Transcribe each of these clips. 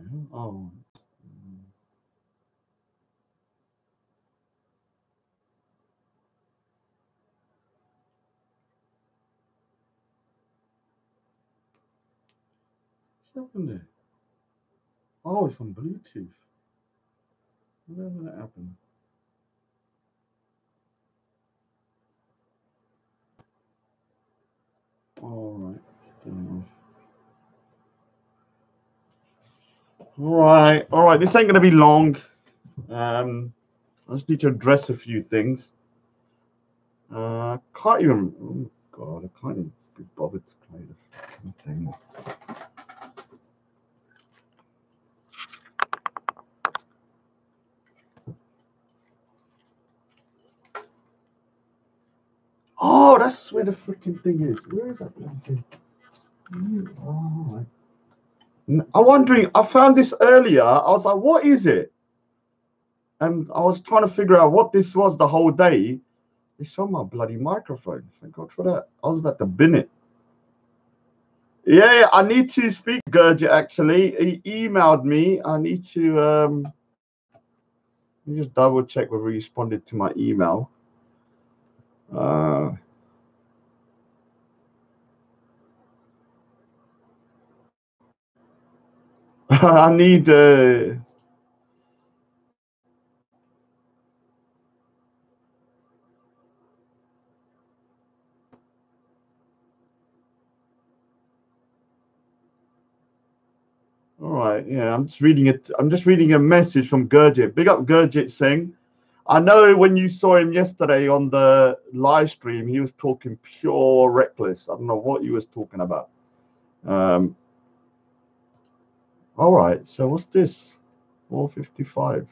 hell? Oh. What's happened there? Oh, it's on Bluetooth. Whatever that happened. All right. Still off. All right. This ain't gonna be long. I just need to address a few things. Can't even. Oh God, I can't even be bothered to play the fucking thing. Oh, that's where the freaking thing is. Where is that bloody thing? Oh, I'm wondering. I found this earlier. I was like, what is it? And I was trying to figure out what this was the whole day. It's on my bloody microphone. Thank God for that. I was about to bin it. Yeah, I need to speak Gurjit actually. He emailed me. I need to let me just double check whether he responded to my email. I need all right, yeah, I'm just reading it. I'm just reading a message from Gurjit. Big up Gurjit Singh. I know when you saw him yesterday on the live stream, he was talking pure reckless. I don't know what he was talking about. All right, so what's this? 455.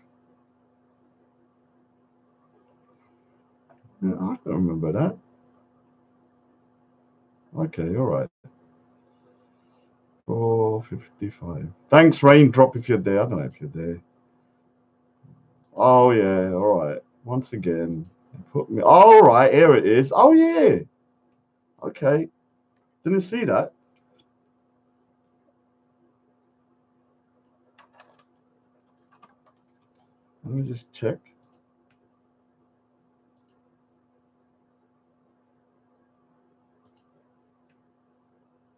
Yeah, I don't remember that. Okay, all right. 455. Thanks, Raindrop, if you're there. I don't know if you're there. Oh, yeah, all right. Once again, put me. All right, here it is. Oh, yeah. Okay. Didn't see that. Let me just check.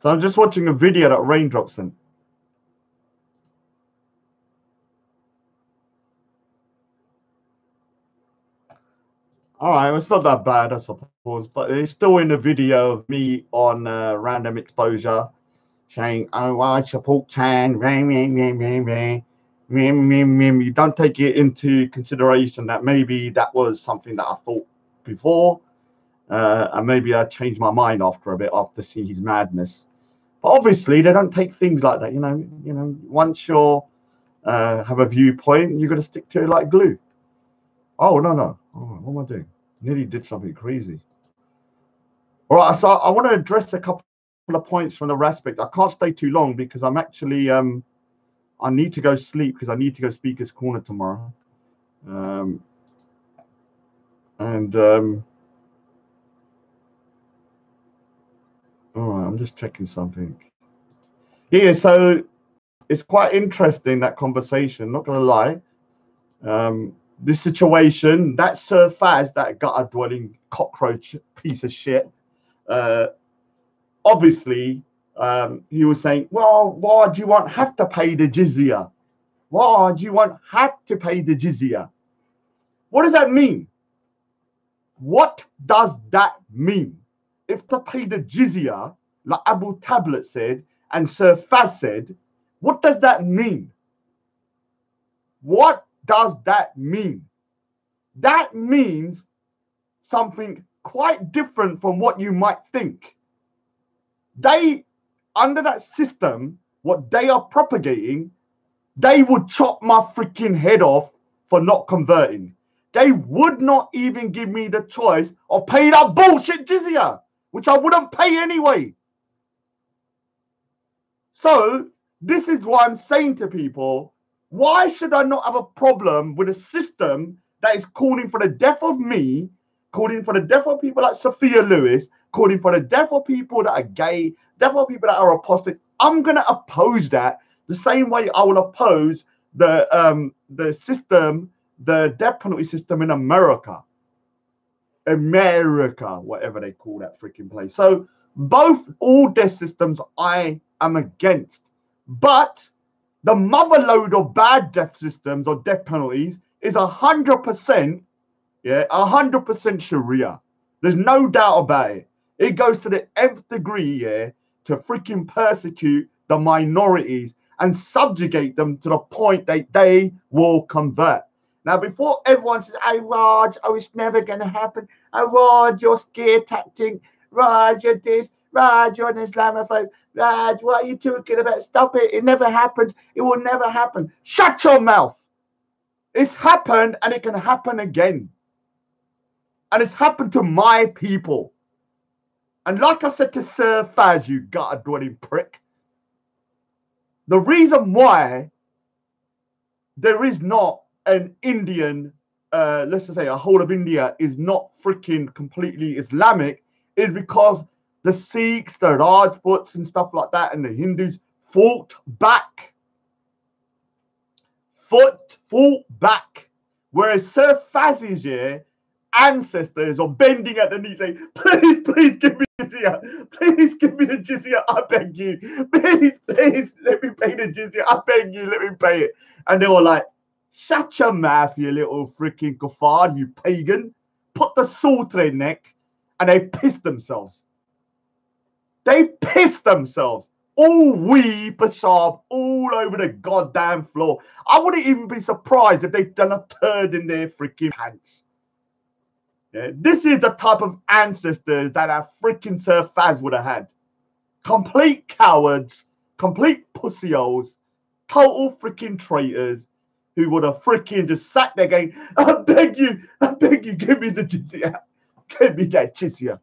So I'm just watching a video that Raindrop sent. All right, it's not that bad, I suppose, but it's still in the video of me on random exposure saying, "Oh, I support Chan." You don't take it into consideration that maybe that was something that I thought before, and maybe I changed my mind after a bit after seeing his madness. But obviously, they don't take things like that. You know, once you're have a viewpoint, you've got to stick to it like glue. Oh no! Oh, what am I doing? Nearly did something crazy. All right, so I want to address a couple of points from the aspect. I can't stay too long because I'm actually I need to go sleep because I need to go Speaker's Corner tomorrow. All right, I'm just checking something. Yeah, so it's quite interesting, that conversation, not gonna lie. This situation, that Sir Faz, that gutter dwelling cockroach piece of shit, obviously he was saying, well, why do you want have to pay the jizya? Why do you want have to pay the jizya? What does that mean? What does that mean? If to pay the jizya, like Abu Tablet said and Sir Faz said, what does that mean? What does that mean? That means something quite different from what you might think. They, under that system, what they are propagating, they would chop my freaking head off for not converting. They would not even give me the choice of paying that bullshit jizya, which I wouldn't pay anyway. So this is what I'm saying to people. Why should I not have a problem with a system that is calling for the death of me, calling for the death of people like Sophia Lewis, calling for the death of people that are gay, death of people that are apostate? I'm going to oppose that. The same way I will oppose the system, the death penalty system in America, whatever they call that freaking place. So all death systems I am against, but the mother load of bad death systems or death penalties is 100%, 100% Sharia. There's no doubt about it. It goes to the nth degree, to freaking persecute the minorities and subjugate them to the point that they will convert. Now, before everyone says, "Hey, Raj, oh, it's never going to happen. Oh, Raj, you're scare tactic. Raj, you're this. Raj, you're an Islamophobe. Raj, what are you talking about? Stop it. It never happens. It will never happen." Shut your mouth. It's happened and it can happen again. And it's happened to my people. And like I said to Sir Faz, you gutter-dwelling prick, the reason why there is not an Indian, let's just say a whole of India is not freaking completely Islamic is because the Sikhs, the Rajputs and stuff like that and the Hindus fought back. Fought back. Whereas Sir Faz's ancestors are bending at the knee saying, please give me jizya. Please give me the jizya. I beg you. Please let me pay the jizya. I beg you, let me pay it. And they were like, shut your mouth, you little freaking kuffar, you pagan. Put the sword to their neck. And they pissed themselves. They pissed themselves. All Punjab, all over the goddamn floor. I wouldn't even be surprised if they'd done a turd in their freaking pants. Yeah, this is the type of ancestors that our freaking Sir Faz would have had. Complete cowards, complete pussyholes, total freaking traitors who would have freaking just sat there going, I beg you, give me the jizya. Give me that jizya.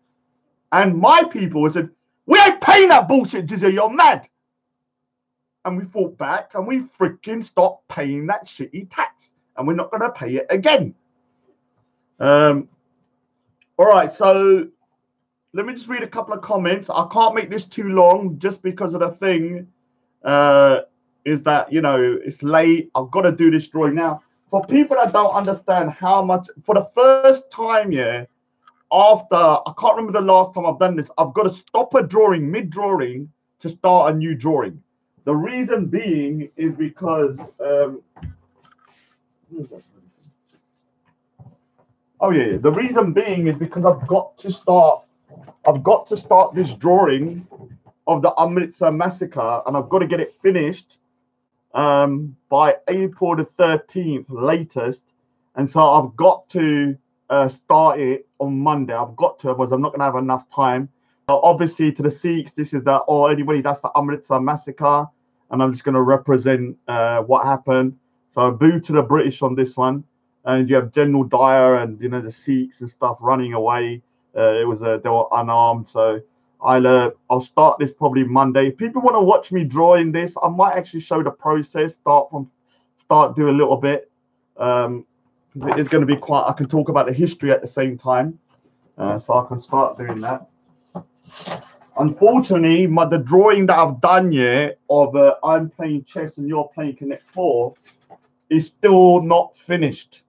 And my people said, we ain't paying that bullshit jizya, you're mad. And we fought back and we freaking stopped paying that shitty tax. And we're not going to pay it again. All right, so let me just read a couple of comments. I can't make this too long just because of the thing is that, you know, it's late. I've got to do this drawing now. For people that don't understand how much, for the first time, after, I can't remember the last time I've done this, I've got to stop a drawing, mid-drawing, to start a new drawing. The reason being is because, the reason being is because I've got to start this drawing of the Amritsar massacre, and I've got to get it finished by April the 13th latest. And so I've got to start it on Monday. I've got to, otherwise I'm not going to have enough time. Obviously, to the Sikhs, this is anybody, that's the Amritsar massacre, and I'm just going to represent what happened. So boo to the British on this one. And you have General Dyer and, you know, the Sikhs and stuff running away. They were unarmed. So I'll start this probably Monday. If people want to watch me drawing this, I might actually show the process. Start do a little bit. It is going to be quite. I can talk about the history at the same time, so I can start doing that. Unfortunately, the drawing that I've done of I'm playing chess and you're playing Connect 4 is still not finished.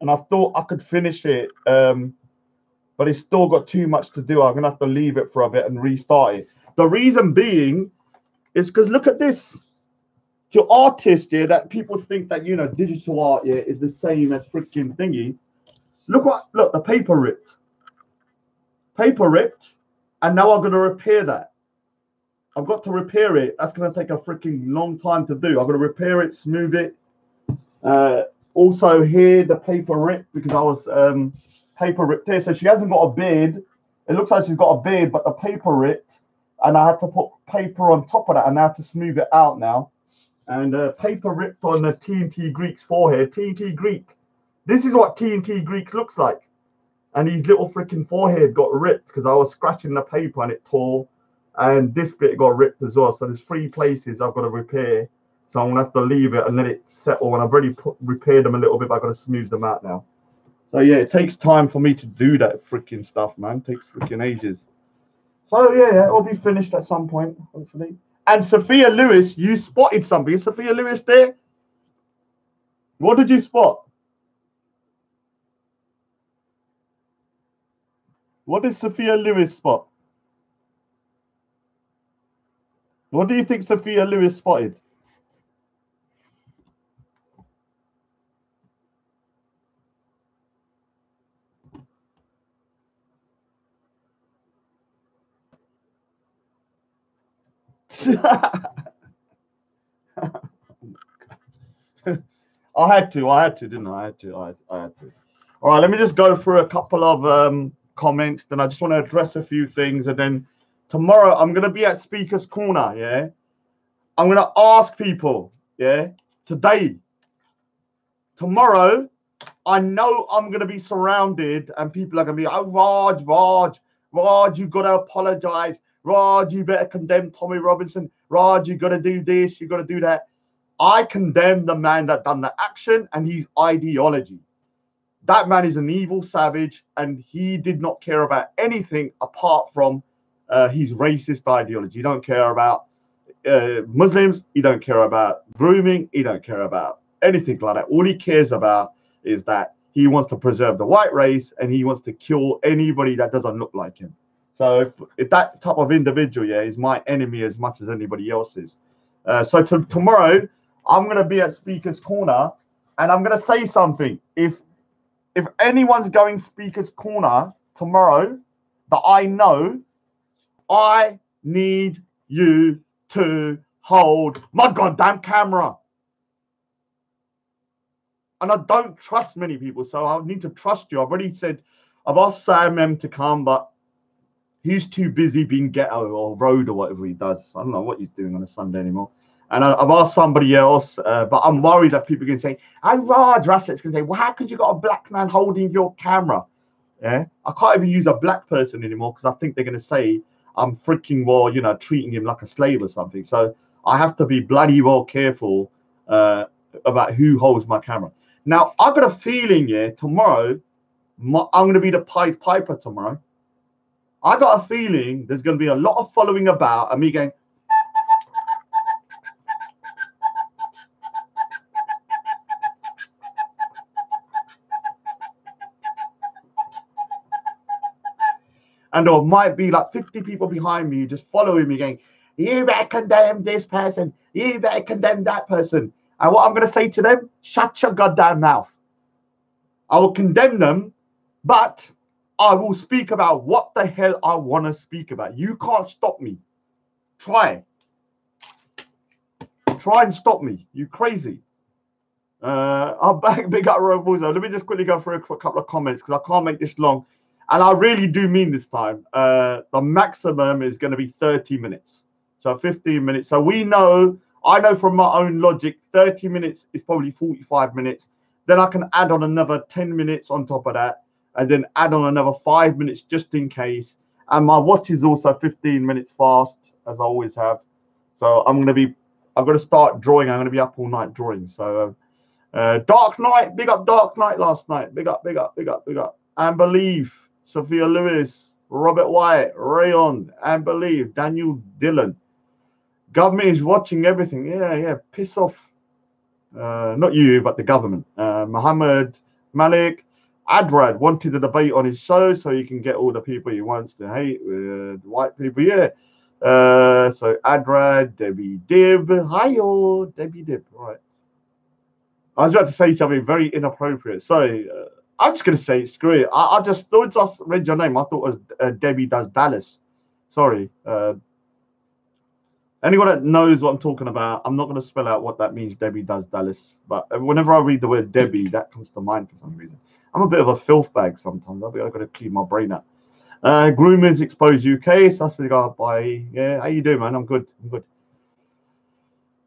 And I thought I could finish it, but it's still got too much to do. I'm going to have to leave it for a bit and restart it. The reason being is because look at this. To artists, that people think that, you know, digital art is the same as freaking thingy. Look, the paper ripped. And now I'm going to repair that. I've got to repair it. That's going to take a freaking long time to do. I'm going to repair it, smooth it. Also here, the paper ripped because I was paper ripped here. So she hasn't got a beard. It looks like she's got a beard, but the paper ripped. And I had to put paper on top of that, and I have to smooth it out now. And paper ripped on the TNT Greek's forehead. TNT Greek. This is what TNT Greek looks like. And his little freaking forehead got ripped because I was scratching the paper and it tore. And this bit got ripped as well. So there's 3 places I've got to repair. So I'm going to have to leave it and let it settle. And I've already repaired them a little bit, but I've got to smooth them out now. So yeah, it takes time for me to do that freaking stuff, man. It takes freaking ages. So yeah, it'll be finished at some point, hopefully. And Sophia Lewis, you spotted something. Is Sophia Lewis there? What did you spot? What did Sophia Lewis spot? What do you think Sophia Lewis spotted? I had to, didn't I? I had to. All right, let me just go through a couple of comments. Then I just want to address a few things, and then tomorrow I'm gonna be at Speaker's Corner. Yeah, I'm gonna ask people. Yeah, today, tomorrow, I know I'm gonna be surrounded, and people are gonna be, oh, Raj, you gotta apologize. Raj, you better condemn Tommy Robinson. Raj, you gotta do this, you gotta do that. I condemn the man that done the action and his ideology. That man is an evil savage, and he did not care about anything apart from his racist ideology. He don't care about Muslims. He don't care about grooming. He don't care about anything like that. All he cares about is that he wants to preserve the white race, and he wants to kill anybody that doesn't look like him. So if that type of individual, yeah, is my enemy as much as anybody else's. So tomorrow, I'm going to be at Speaker's Corner, and I'm going to say something. If anyone's going Speaker's Corner tomorrow that I know, I need you to hold my goddamn camera. And I don't trust many people, so I need to trust you. I've already said, I've asked Sam M to come, but he's too busy being ghetto or road or whatever he does. I don't know what he's doing on a Sunday anymore. And I've asked somebody else, but I'm worried that people are going to say, "Hey, Raj Ruslet's going to say, well, how could you got a black man holding your camera?" Yeah, I can't even use a black person anymore because I think they're going to say I'm freaking well, you know, treating him like a slave or something. So I have to be bloody well careful about who holds my camera. Now, I've got a feeling, yeah, tomorrow, I'm going to be the Pied Piper tomorrow. I got a feeling there's going to be a lot of following about and me going, and there might be like 50 people behind me just following me going, you better condemn this person. You better condemn that person. And what I'm going to say to them, shut your goddamn mouth. I will condemn them, but I will speak about what the hell I want to speak about. You can't stop me. Try and stop me. You crazy. I'm back. Big up Robo. Let me just quickly go through a couple of comments because I can't make this long. And I really do mean this time. The maximum is going to be 30 minutes. So 15 minutes. So I know from my own logic, 30 minutes is probably 45 minutes. Then I can add on another 10 minutes on top of that. And then add on another 5 minutes just in case. And my watch is also 15 minutes fast, as I always have. So I'm going to start drawing. I'm going to be up all night drawing. So Dark Knight, big up Dark Knight last night. Big up. And Believe. Sophia Lewis, Robert White, Rayon, and Believe, Daniel Dillon. Government is watching everything. Yeah, piss off. Not you, but the government. Muhammad Malik, Adrad wanted a debate on his show so he can get all the people he wants to hate, white people. Yeah. So Adrad, Debbie Dib. Hi-yo, Debbie Dib. Right. I was about to say something very inappropriate. Sorry. I'm just going to say, screw it. I just read your name. I thought it was Debbie Does Dallas. Sorry. Anyone that knows what I'm talking about, I'm not going to spell out what that means, Debbie Does Dallas. But whenever I read the word Debbie, that comes to mind for some reason. I'm a bit of a filth bag sometimes. I've got to clean my brain out. Groomers Expose UK. Sassy by. Yeah, how you doing, man? I'm good.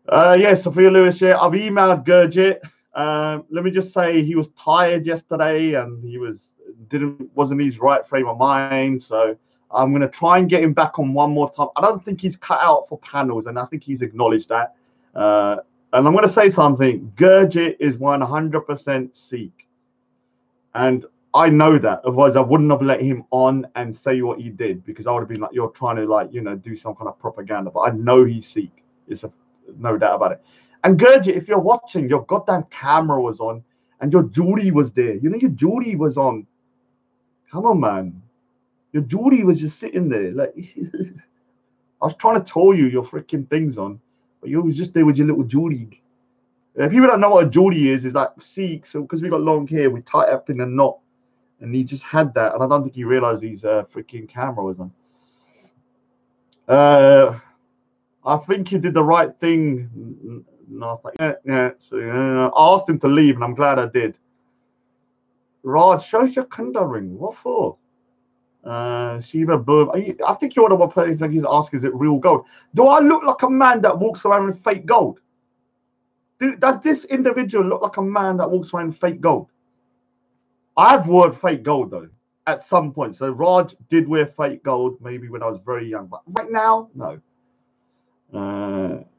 Yeah, Sophia Lewis. Yeah, I've emailed Gurjit. Let me just say he was tired yesterday and he wasn't in his right frame of mind. So I'm going to try and get him back on one more time. I don't think he's cut out for panels, and I think he's acknowledged that. And I'm going to say something. Gurjit is 100% Sikh. And I know that. Otherwise, I wouldn't have let him on and say what he did, because I would have been like, you're trying to, like, do some kind of propaganda. But I know he's Sikh. It's no doubt about it. And Gurjit, if you're watching, your goddamn camera was on and your Judy was there. Your Judy was on. Come on, man. Your Judy was just sitting there. Like, I was trying to tell you your freaking things on, but you was just there with your little Judy. People don't know what a Geordie is like Sikh. So because we got long hair, we tie it up in a knot, and he just had that, and I don't think he realized his freaking camera was on. I think he did the right thing. No, I was like, yeah. So, I asked him to leave, and I'm glad I did. Raj, show your Kunda ring. What for? Shiva Boom. I think you're the one person he's asking, is it real gold? Do I look like a man that walks around with fake gold? Does this individual look like a man that walks around with fake gold? I've worn fake gold though at some point. So Raj did wear fake gold maybe when I was very young, but right now, no.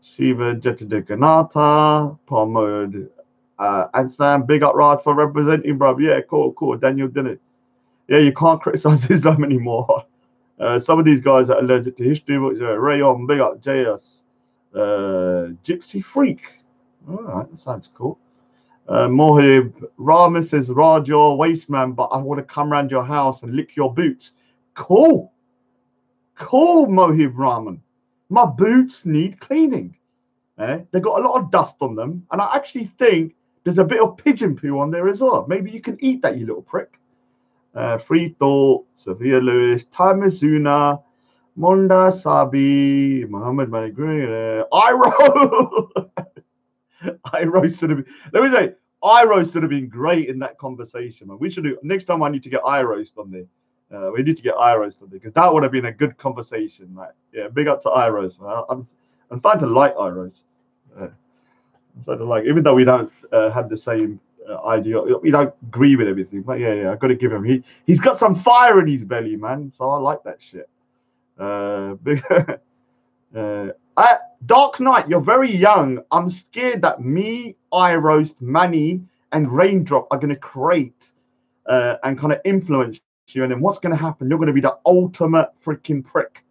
Shiva Jetadekanata, Palmode, Anstan, big up Raj for representing, bro. Yeah, cool. Daniel did it. Yeah, you can't criticize Islam anymore. Some of these guys are allergic to history. Rayon, big up JS. Gypsy Freak. All right, that sounds cool. Mohib Rahman says, Raj, your waste man, but I want to come around your house and lick your boots. Cool, Mohib Rahman. My boots need cleaning. They got a lot of dust on them, and I actually think there's a bit of pigeon poo on there as well. Maybe you can eat that, you little prick. Free Thought, Sophia Lewis, Tamazuna, Monda Sabi, Muhammad Malik, Iro. Iro should have been. Let me say, Iro should have been great in that conversation, man. We should do next time. I need to get Iro on there. We need to get Iro on there because that would have been a good conversation. Like, yeah, big up to Iro. I'm starting to like Iro. I'm starting to like, even though we don't have the same idea, we don't agree with everything. But yeah, I got to give him. He's got some fire in his belly, man. So I like that shit. Dark Knight, you're very young. I'm scared that me, iRoast, Manny, and Raindrop are going to create and kind of influence you. And then what's going to happen? You're going to be the ultimate freaking prick.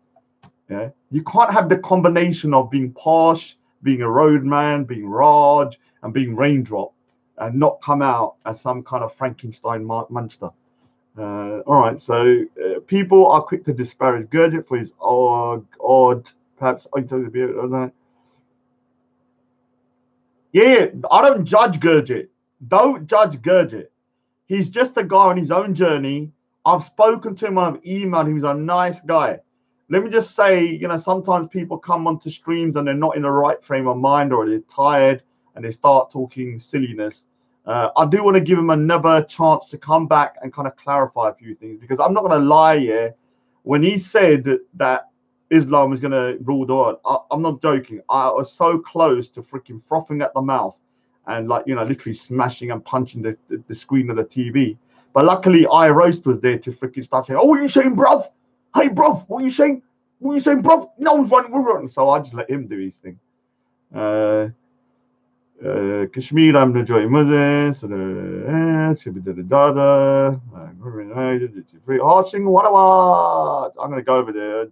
Yeah, you can't have the combination of being posh, being a roadman, being Raj, and being Raindrop, and not come out as some kind of Frankenstein monster. All right, so people are quick to disparage Gurjit for his odd. Perhaps I told you about that. Yeah, I don't judge Gurjit. Don't judge Gurjit. He's just a guy on his own journey. I've spoken to him. I've emailed him. He's a nice guy. Let me just say, sometimes people come onto streams and they're not in the right frame of mind, or they're tired and they start talking silliness. I do want to give him another chance to come back and kind of clarify a few things, because I'm not going to lie here. When he said that Islam was going to rule the world, I'm not joking. I was so close to freaking frothing at the mouth and literally smashing and punching the screen of the TV. But luckily, iRoast was there to freaking start saying, "Oh, what are you saying, bruv? Hey, bruv, what are you saying? What are you saying, bruv? No one's running." So I just let him do his thing. Kashmir, I'm enjoying Moses. I'm going to go over there. I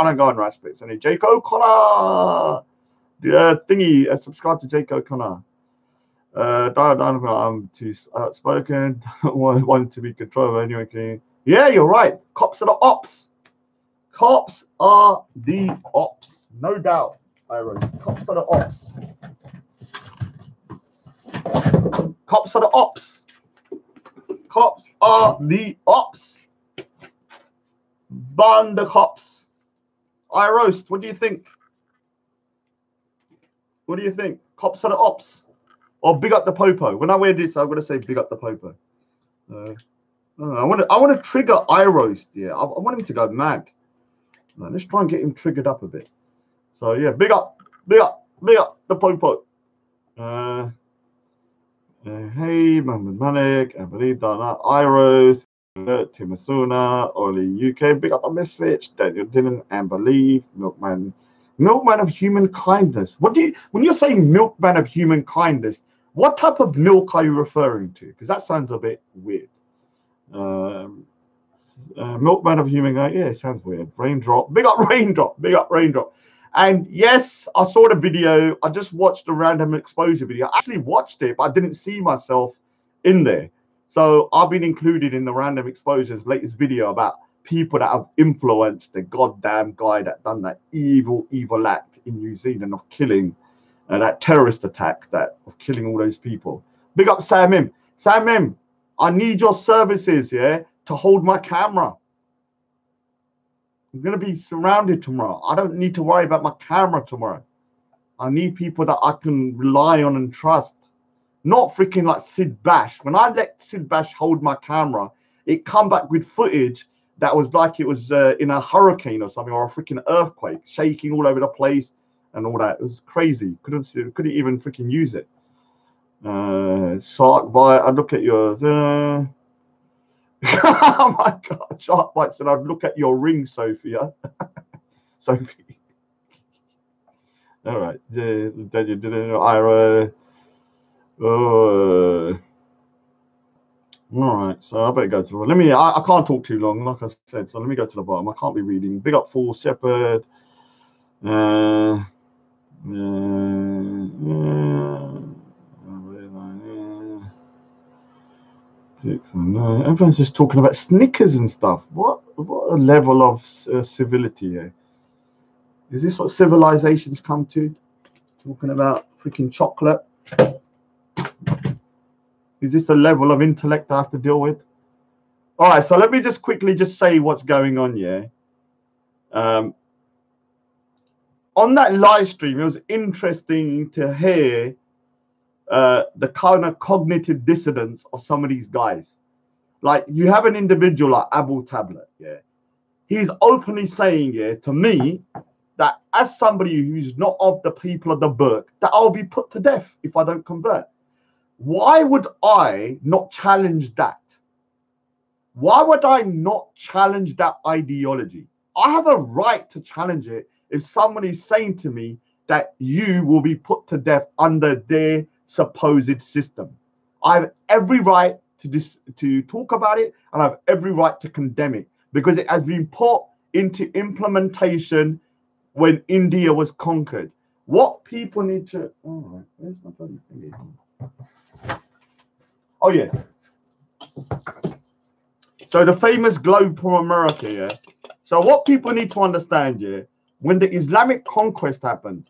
don't go on Raspberries. And Jake O'Connor. Thingy, subscribe to Jake O'Connor. I'm too outspoken. Want to be controlled anyway. Yeah, you're right. Cops are the ops. Cops are the ops. No doubt. Cops are the ops. Cops are the ops. Cops are the ops. Ban the cops. iRoast, what do you think? What do you think? Cops are the ops. Or big up the popo. When I wear this, I'm gonna say big up the popo. I want to trigger iRoast. Yeah, I want him to go mad. Let's try and get him triggered up a bit. So yeah, big up the popo. Hey, Mohammed Malik, I believe Dana, iRoast, Timasuna, Oli UK, big up the Misfits, Daniel Dillon, and Believe, Milkman of human kindness. When you're saying milkman of human kindness, what type of milk are you referring to? Because that sounds a bit weird. Milkman of Human Guy. Yeah, it sounds weird. Raindrop. Big up Raindrop. Big up Raindrop. And yes, I saw the video. I just watched the random exposure video. I actually watched it, but I didn't see myself in there. So I've been included in the random exposure's latest video about people that have influenced the goddamn guy that done that evil act in New Zealand of killing that terrorist attack of killing all those people. Big up Sam M. Sam M, I need your services, yeah, to hold my camera. I'm going to be surrounded tomorrow. I don't need to worry about my camera tomorrow. I need people that I can rely on and trust. Not freaking like Sid Bash. When I let Sid Bash hold my camera, it come back with footage that was like it was in a hurricane or something, or a freaking earthquake, shaking all over the place and all that. It was crazy. Couldn't even freaking use it. Shark Bite, I look at yours. Oh my God, Shark Bite said, I'd look at your ring, Sophia. Sophie. All right. All right, so I better go to. Let me. I can't talk too long, like I said. So let me go to the bottom. I can't be reading. Big up Full Shepherd. Everyone's just talking about Snickers and stuff. What a level of civility here. Is this what civilizations come to? Talking about freaking chocolate. Is this the level of intellect I have to deal with? All right, so let me just quickly say what's going on here. On that live stream, it was interesting to hear the kind of cognitive dissonance of some of these guys. Like, you have an individual like Abu Tablet, yeah. He's openly saying, yeah, to me, that as somebody who's not of the people of the book, that I'll be put to death if I don't convert. Why would I not challenge that? Why would I not challenge that ideology? I have a right to challenge it if somebody is saying to me that you will be put to death under their supposed system. I have every right to talk about it, and I have every right to condemn it because it has been put into implementation when India was conquered. What people need to... All right, where's my bloody thing? Oh, yeah. So the famous globe from America, yeah. So what people need to understand, yeah, when the Islamic conquest happened,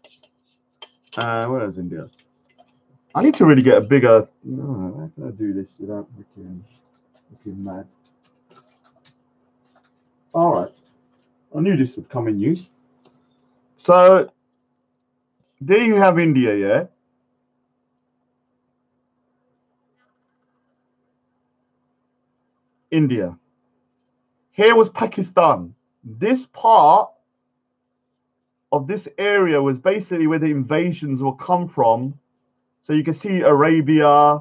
where is India? I need to really get a bigger... No, how can I do this without looking mad? All right. I knew this would come in use. So there you have India, yeah. India. Here was Pakistan. This part of this area was basically where the invasions will come from. So you can see Arabia,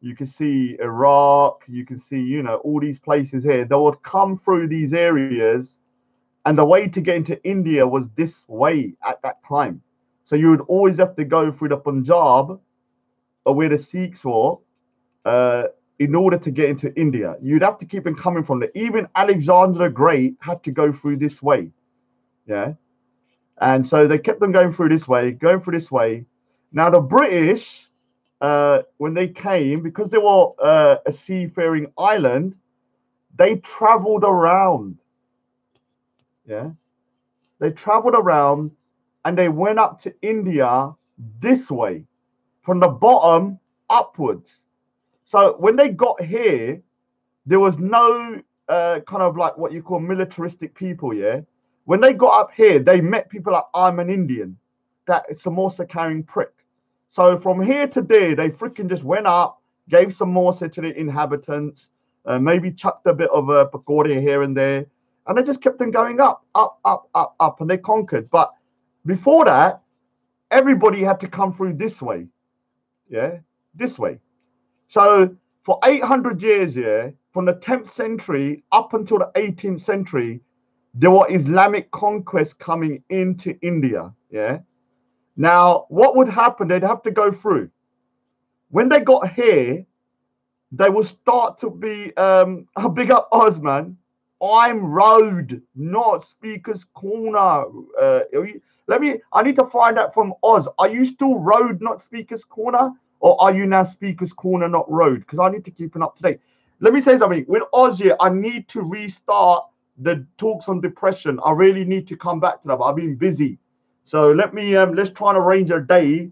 you can see Iraq, you can see, you know, all these places here. They would come through these areas, and the way to get into India was this way at that time. So you would always have to go through the Punjab, or where the Sikhs were, in order to get into India. You'd have to keep on coming from there. Even Alexander the Great had to go through this way. Yeah. And so they kept them going through this way. Now the British, when they came, because they were a seafaring island, they traveled around. Yeah. They traveled around and they went up to India this way, from the bottom upwards. So when they got here, there was no kind of like what you call militaristic people, yeah? When they got up here, they met people like, I'm an Indian, that samosa carrying prick. So from here to there, they freaking just went up, gave samosa to the inhabitants, maybe chucked a bit of a pakora here and there, and they just kept on going up, and they conquered. But before that, everybody had to come through this way, yeah, this way. So for 800 years, yeah, from the 10th century up until the 18th century, there were Islamic conquests coming into India, yeah. Now, what would happen? They'd have to go through. When they got here, they will start to be a big up Osman. I'm Road, not Speaker's Corner. I need to find out from Oz. Are you still Road, not Speaker's Corner? Or are you now Speaker's Corner, not Road? Because I need to keep it up to date. Let me say something. With Oz here, I need to restart the talks on depression. I really need to come back to that, but I've been busy. So let's try and arrange a day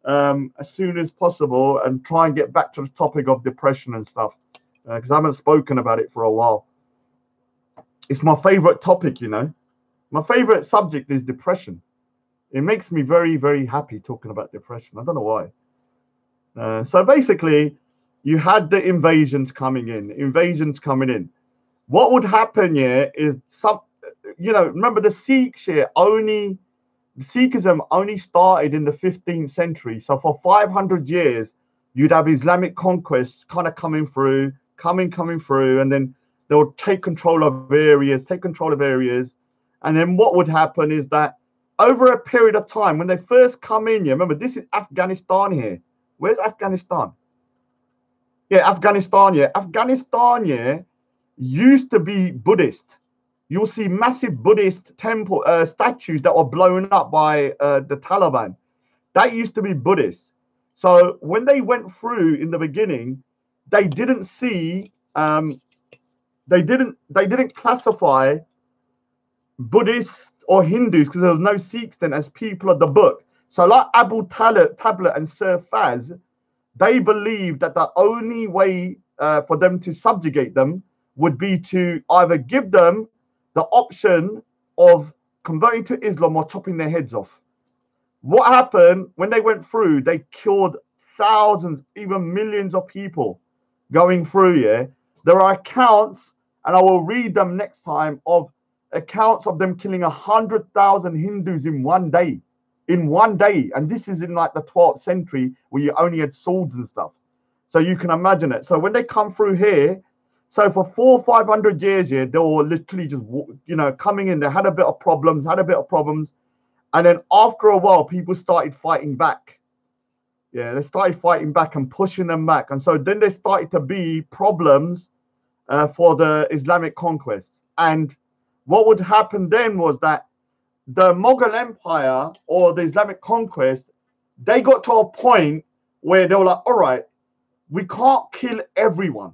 as soon as possible and try and get back to the topic of depression and stuff. Because I haven't spoken about it for a while. It's my favorite topic, you know. My favorite subject is depression. It makes me very, very happy talking about depression. I don't know why. So basically, you had the invasions coming in. What would happen here is remember the Sikhs here Sikhism only started in the 15th century. So for 500 years, you'd have Islamic conquests kind of coming through, and then they would take control of areas. And then what would happen is that over a period of time, when they first come in here, remember, this is Afghanistan here. Where's Afghanistan? Yeah, Afghanistan here. Afghanistan here used to be Buddhist. You'll see massive Buddhist temple statues that were blown up by the Taliban. That used to be Buddhist. So when they went through in the beginning, they didn't see, they didn't classify Buddhists or Hindus, because there was no Sikhs then, as people of the book. So like Abu Tablet and Sir Faz, they believed that the only way for them to subjugate them would be to either give them the option of converting to Islam or chopping their heads off. What happened when they went through? They killed thousands, even millions of people going through here. There are accounts, and I will read them next time, of accounts of them killing 100,000 Hindus in one day. And this is in like the 12th century, where you only had swords and stuff. So you can imagine it. So when they come through here, so for 400 or 500 years here, they were literally just, coming in. They had a bit of problems. And then after a while, people started fighting back. Yeah, they started fighting back and pushing them back. And so then there started to be problems for the Islamic conquest. And what would happen then was that the Mughal Empire or the Islamic conquest, they got to a point where they were like, all right, we can't kill everyone.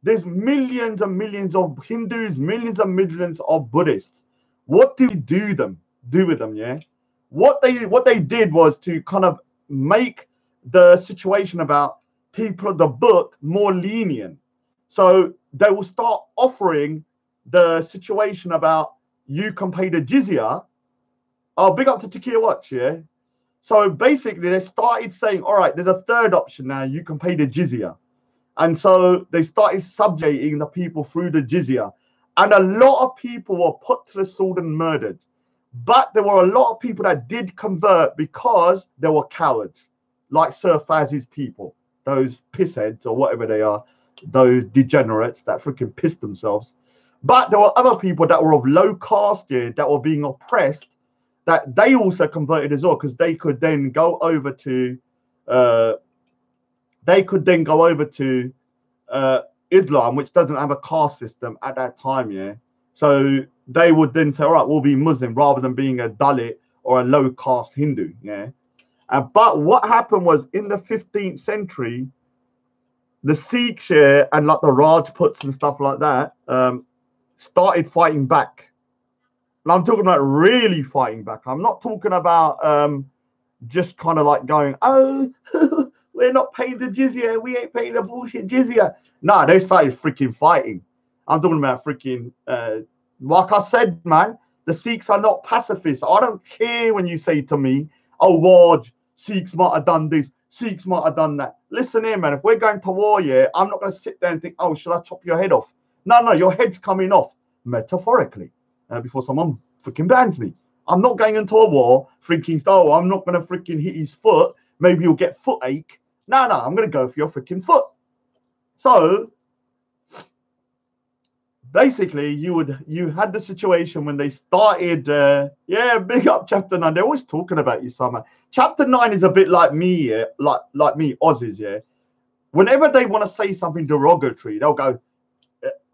There's millions and millions of Hindus, millions and millions of Buddhists. What do we do with them? Yeah. What they did was to kind of make the situation about people of the book more lenient. So they will start offering the situation about you can pay the jizya. Oh, big up to Takia Watch, yeah. So basically, they started saying, all right, there's a third option now. You can pay the jizya. And so they started subjugating the people through the jizya. And a lot of people were put to the sword and murdered. But there were a lot of people that did convert because they were cowards, like Sir Faz's people, those pissheads or whatever they are, those degenerates that freaking pissed themselves. But there were other people that were of low caste here, that were being oppressed, that they also converted as well, because they could then go over to Islam, which doesn't have a caste system at that time, yeah. So they would then say, all right, we'll be Muslim rather than being a Dalit or a low caste Hindu, yeah. But what happened was, in the 15th century, the Sikhs and like the Rajputs and stuff like that started fighting back. And I'm talking about really fighting back. I'm not talking about just kind of like going, oh, we're not paying the jizya. We ain't paying the bullshit jizya. No, they started freaking fighting. I'm talking about freaking, like I said, man, the Sikhs are not pacifists. I don't care when you say to me, oh, Raj, Sikhs might have done this, Sikhs might have done that. Listen here, man, if we're going to war, yeah, I'm not going to sit there and think, oh, should I chop your head off? No, your head's coming off, metaphorically, before someone freaking bans me. I'm not going into a war thinking, oh, I'm not going to freaking hit his foot. Maybe you'll get foot ache. No, I'm going to go for your freaking foot. So basically, you had the situation when they started. Big up Chapter 9. They're always talking about you, Summer. Chapter 9 is a bit like me, yeah, like me, Aussies, yeah. Whenever they want to say something derogatory, they'll go,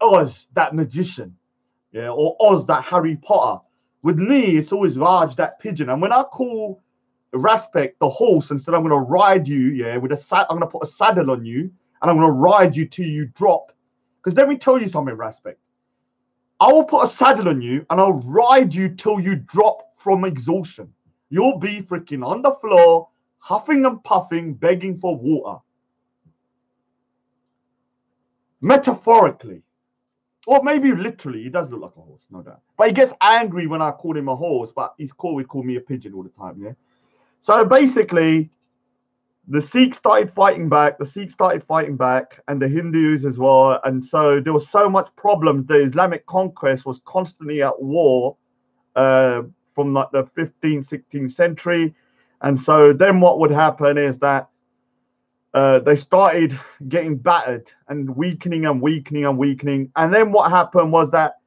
Oz, that magician, yeah, or Oz, that Harry Potter. With me, it's always Raj, that pigeon. And when I call Raspek the horse and said I'm going to ride you, yeah, with I'm going to put a saddle on you and I'm going to ride you till you drop. Because let me tell you something, Raspek. I will put a saddle on you and I'll ride you till you drop from exhaustion. You'll be freaking on the floor, huffing and puffing, begging for water. Metaphorically. Or maybe literally, he does look like a horse, no doubt. But he gets angry when I call him a horse, but he's cool. He called me a pigeon all the time, yeah? So basically, the Sikhs started fighting back. And the Hindus as well. And so there was so much problems. The Islamic conquest was constantly at war from like the 15th, 16th century. And so then what would happen is that they started getting battered and weakening. And then what happened was that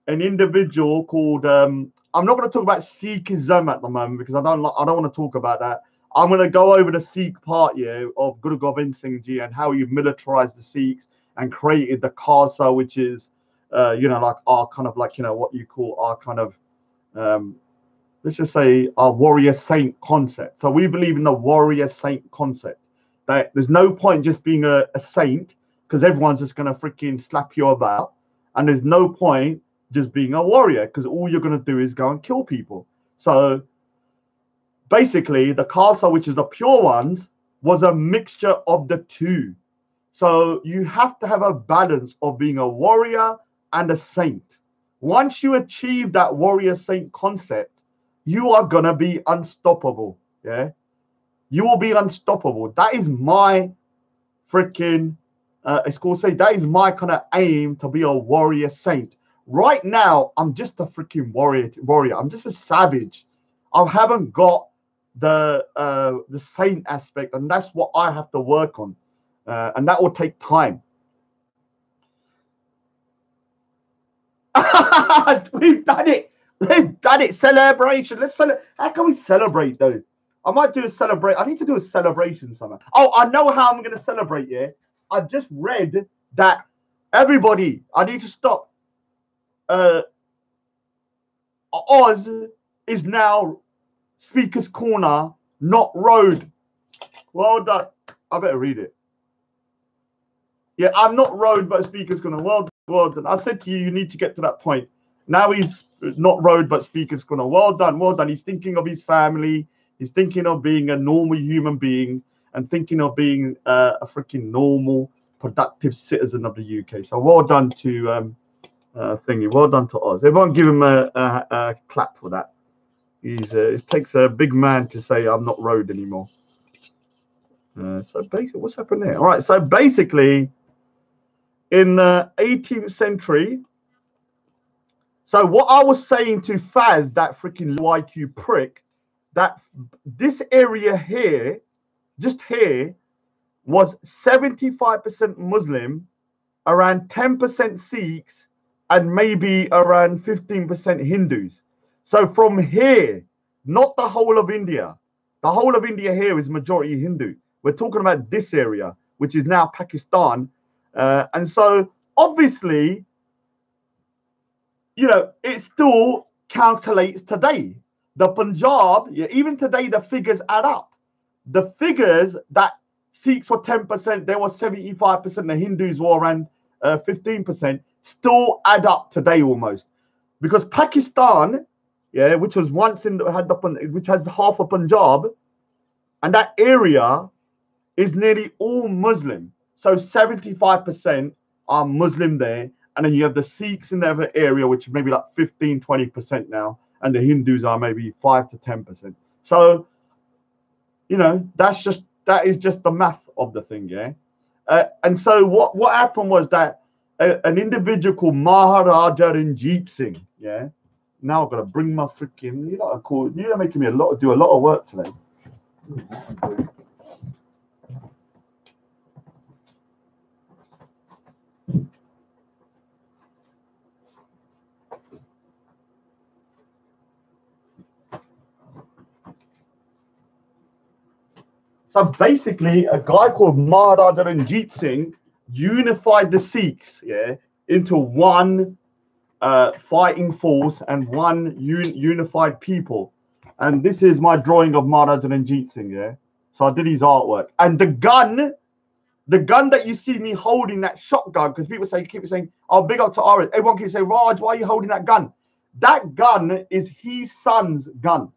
an individual called I'm not going to talk about Sikhism at the moment because I don't want to talk about that. I'm going to go over the Sikh part here of Guru Gobind Singh Ji and how he militarized the Sikhs and created the Khalsa, which is like our kind of like what you call our kind of let's just say our warrior saint concept. So we believe in the warrior saint concept. That there's no point just being a saint because everyone's just going to freaking slap you about, and there's no point just being a warrior because all you're going to do is go and kill people. So basically the Khalsa, which is the pure ones, was a mixture of the two. So you have to have a balance of being a warrior and a saint. Once you achieve that warrior saint concept, you are going to be unstoppable. Yeah, you will be unstoppable. That is my freaking it's called say that is my kind of aim, to be a warrior saint. Right now, I'm just a freaking warrior. I'm just a savage. I haven't got the saint aspect, and that's what I have to work on, and that will take time. We've done it. We've done it. Celebration. Let's celebrate. How can we celebrate though? I might do a celebrate. I need to do a celebration somewhere. Oh, I know how I'm going to celebrate. Yeah, I just read that everybody. I need to stop. Oz is now Speaker's Corner, not Road. Well done. I better read it. Yeah, I'm not Road, but Speaker's Corner. Well done. I said to you, you need to get to that point. Now he's not Road, but Speaker's Corner. Well done. He's thinking of his family. He's thinking of being a normal human being and thinking of being a freaking normal, productive citizen of the UK. So well done to thingy. Well done to Oz. Everyone give him a clap for that. It takes a big man to say I'm not Road anymore. So basically, what's happened there? All right. So basically, in the 18th century, so what I was saying to Faz, that freaking IQ prick, that this area here, just here, was 75% Muslim, around 10% Sikhs, and maybe around 15% Hindus. So from here, not the whole of India. The whole of India here is majority Hindu. We're talking about this area, which is now Pakistan. And so obviously, it still calculates today. The Punjab, even today, the figures add up. The figures that Sikhs were 10%, there was 75%, the Hindus were around 15%, still add up today almost. Because Pakistan, which was once which has half of Punjab, and that area is nearly all Muslim. So 75% are Muslim there. And then you have the Sikhs in the other area, which is maybe like 15, 20% now. And the Hindus are maybe 5 to 10%. So, that is just the math of the thing, yeah. And so what happened was that an individual called Maharaja Ranjit Singh, yeah. Now I've got to bring my freaking. You're making me do a lot of work today. So basically, a guy called Maharaja Ranjit Singh unified the Sikhs, into one fighting force and one unified people. And this is my drawing of Maharaj Ranjit Singh, yeah? So I did his artwork. And the gun that you see me holding, that shotgun, because people keep saying, oh, big up to Aris. Everyone keeps saying, Raj, why are you holding that gun? That gun is his son's gun.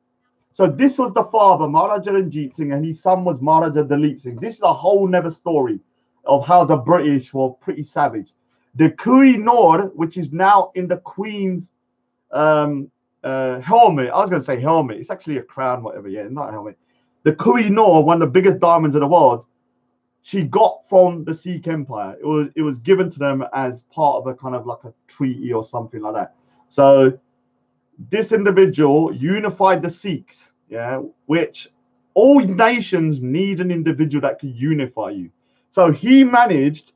So this was the father, Maharaja Ranjit Singh, and his son was Maharaja Dalip Singh. This is a whole nother story of how the British were pretty savage. The Koh-i-Noor, which is now in the Queen's helmet. I was going to say helmet. It's actually a crown, whatever. Yeah, not a helmet. The Koh-i-Noor, one of the biggest diamonds in the world, she got from the Sikh Empire. It was given to them as part of a kind of like a treaty or something like that. So this individual unified the Sikhs, yeah, which all nations need an individual that can unify you. So he managed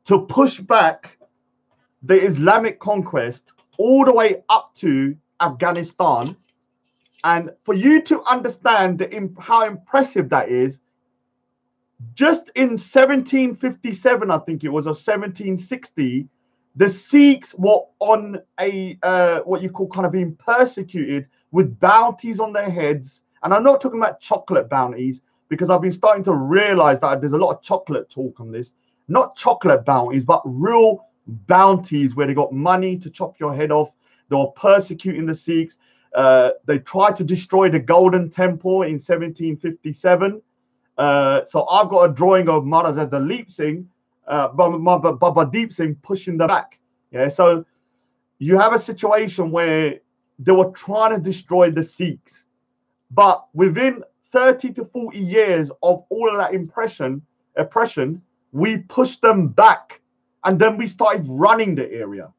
to push back the Islamic conquest all the way up to Afghanistan. And for you to understand how impressive that is, just in 1757, I think it was, or 1760, the Sikhs were on a what you call kind of being persecuted with bounties on their heads. And I'm not talking about chocolate bounties, because I've been starting to realize that there's a lot of chocolate talk on this. Not chocolate bounties, but real bounties where they got money to chop your head off. They were persecuting the Sikhs. They tried to destroy the Golden Temple in 1757. So I've got a drawing of Maharaja Dalip Singh, Baba Deep Singh pushing them back. Yeah, so you have a situation where they were trying to destroy the Sikhs, but within 30 to 40 years of all of that oppression, we pushed them back, and then we started running the area.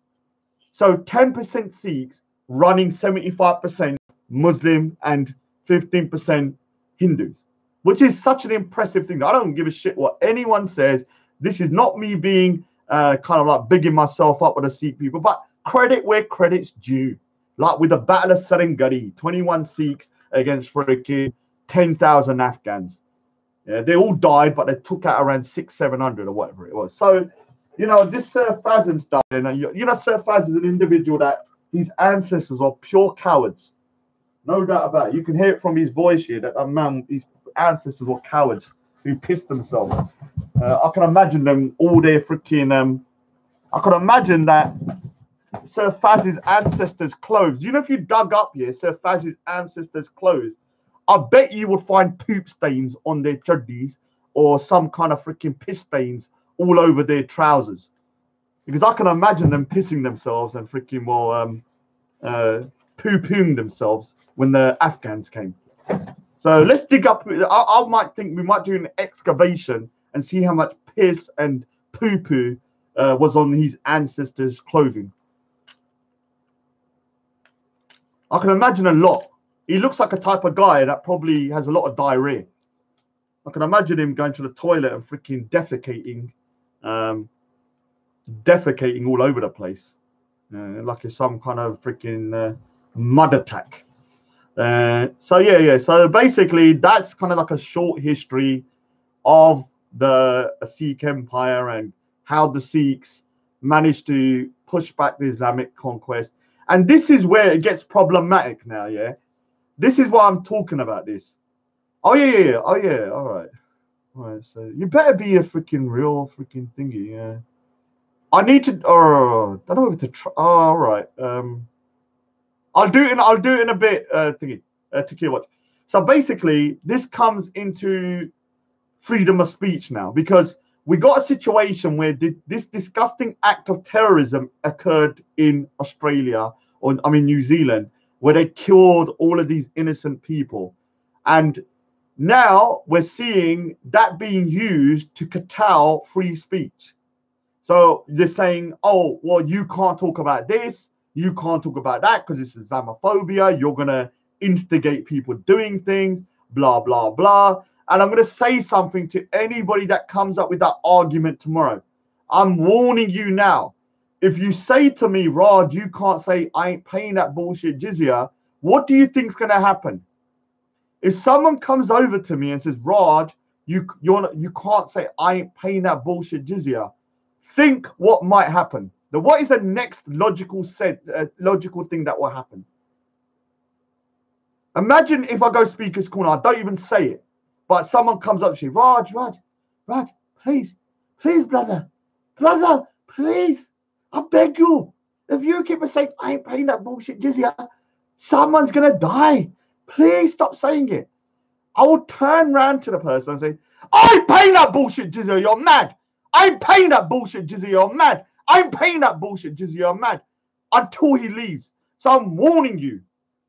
So 10% Sikhs running 75% Muslim and 15% Hindus, which is such an impressive thing. I don't give a shit what anyone says. This is not me being kind of like bigging myself up with the Sikh people, but credit where credit's due. Like with the Battle of Serengeti, 21 Sikhs against freaking 10,000 Afghans. Yeah, they all died, but they took out around 600-700 or whatever it was. So, you know, this Sir Faz and stuff, you know, Sir Faz is an individual that his ancestors were pure cowards. No doubt about it. You can hear it from his voice here that man, his ancestors were cowards who pissed themselves. I can imagine them all their freaking. I can imagine that Sir Faz's ancestors' clothes. You know, if you dug up here, Sir Faz's ancestors' clothes, I bet you would find poop stains on their chaddis or some kind of freaking piss stains all over their trousers. Because I can imagine them pissing themselves and freaking poo-pooing themselves when the Afghans came. So let's dig up. I might think we might do an excavation and see how much piss and poo-poo was on his ancestors' clothing. I can imagine a lot. He looks like a type of guy that probably has a lot of diarrhea. I can imagine him going to the toilet and freaking defecating all over the place, like it's some kind of freaking mud attack. So yeah. So basically, that's kind of like a short history of the Sikh Empire and how the Sikhs managed to push back the Islamic conquest. And this is where it gets problematic now, yeah? This is why I'm talking about this. Oh, yeah. Oh, yeah. All right. So you better be a freaking real freaking thingy, yeah. I need to, I don't know if to try. Oh, all right. I'll do it in a bit, to watch. So basically, this comes into freedom of speech now, because we got a situation where this disgusting act of terrorism occurred in Australia, or I mean New Zealand, where they killed all of these innocent people. And now we're seeing that being used to curtail free speech. So they're saying, oh, well, you can't talk about this, you can't talk about that because it's Islamophobia, you're going to instigate people doing things, blah, blah, blah. And I'm going to say something to anybody that comes up with that argument tomorrow. I'm warning you now. If you say to me, Raj, you can't say I ain't paying that bullshit jizya, what do you think's going to happen? If someone comes over to me and says, Raj, you can't say I ain't paying that bullshit jizya, Think what might happen. Now, what is the next logical thing that will happen? Imagine if I go speaker's corner, I don't even say it, but someone comes up to you, Raj, please, brother, please, I beg you, if you keep saying, I ain't paying that bullshit jizya, someone's going to die. Please stop saying it. I will turn around to the person and say, I ain't paying that bullshit jizya, you're mad. I ain't paying that bullshit jizya, you're mad. I ain't paying that bullshit jizya, you're mad. Until he leaves. So I'm warning you.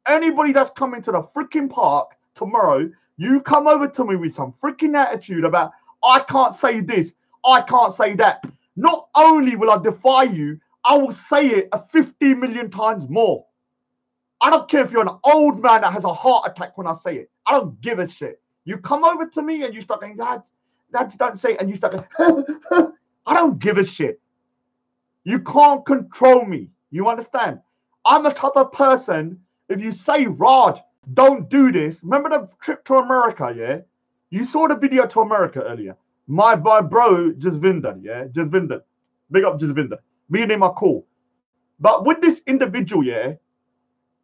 Anybody that's coming to the freaking park tomorrow, you come over to me with some freaking attitude about, I can't say this, I can't say that. Not only will I defy you, I will say it 50 million times more. I don't care if you're an old man that has a heart attack when I say it. I don't give a shit. You come over to me and you start going, Dad, don't say it. And you start going, I don't give a shit. You can't control me. You understand? I'm the type of person, if you say, Raj, don't do this. Remember the trip to America, yeah? You saw the video to America earlier. My bro, Jasvinder, yeah? Jasvinder. Big up Jasvinder. Me and him are cool. But with this individual, yeah,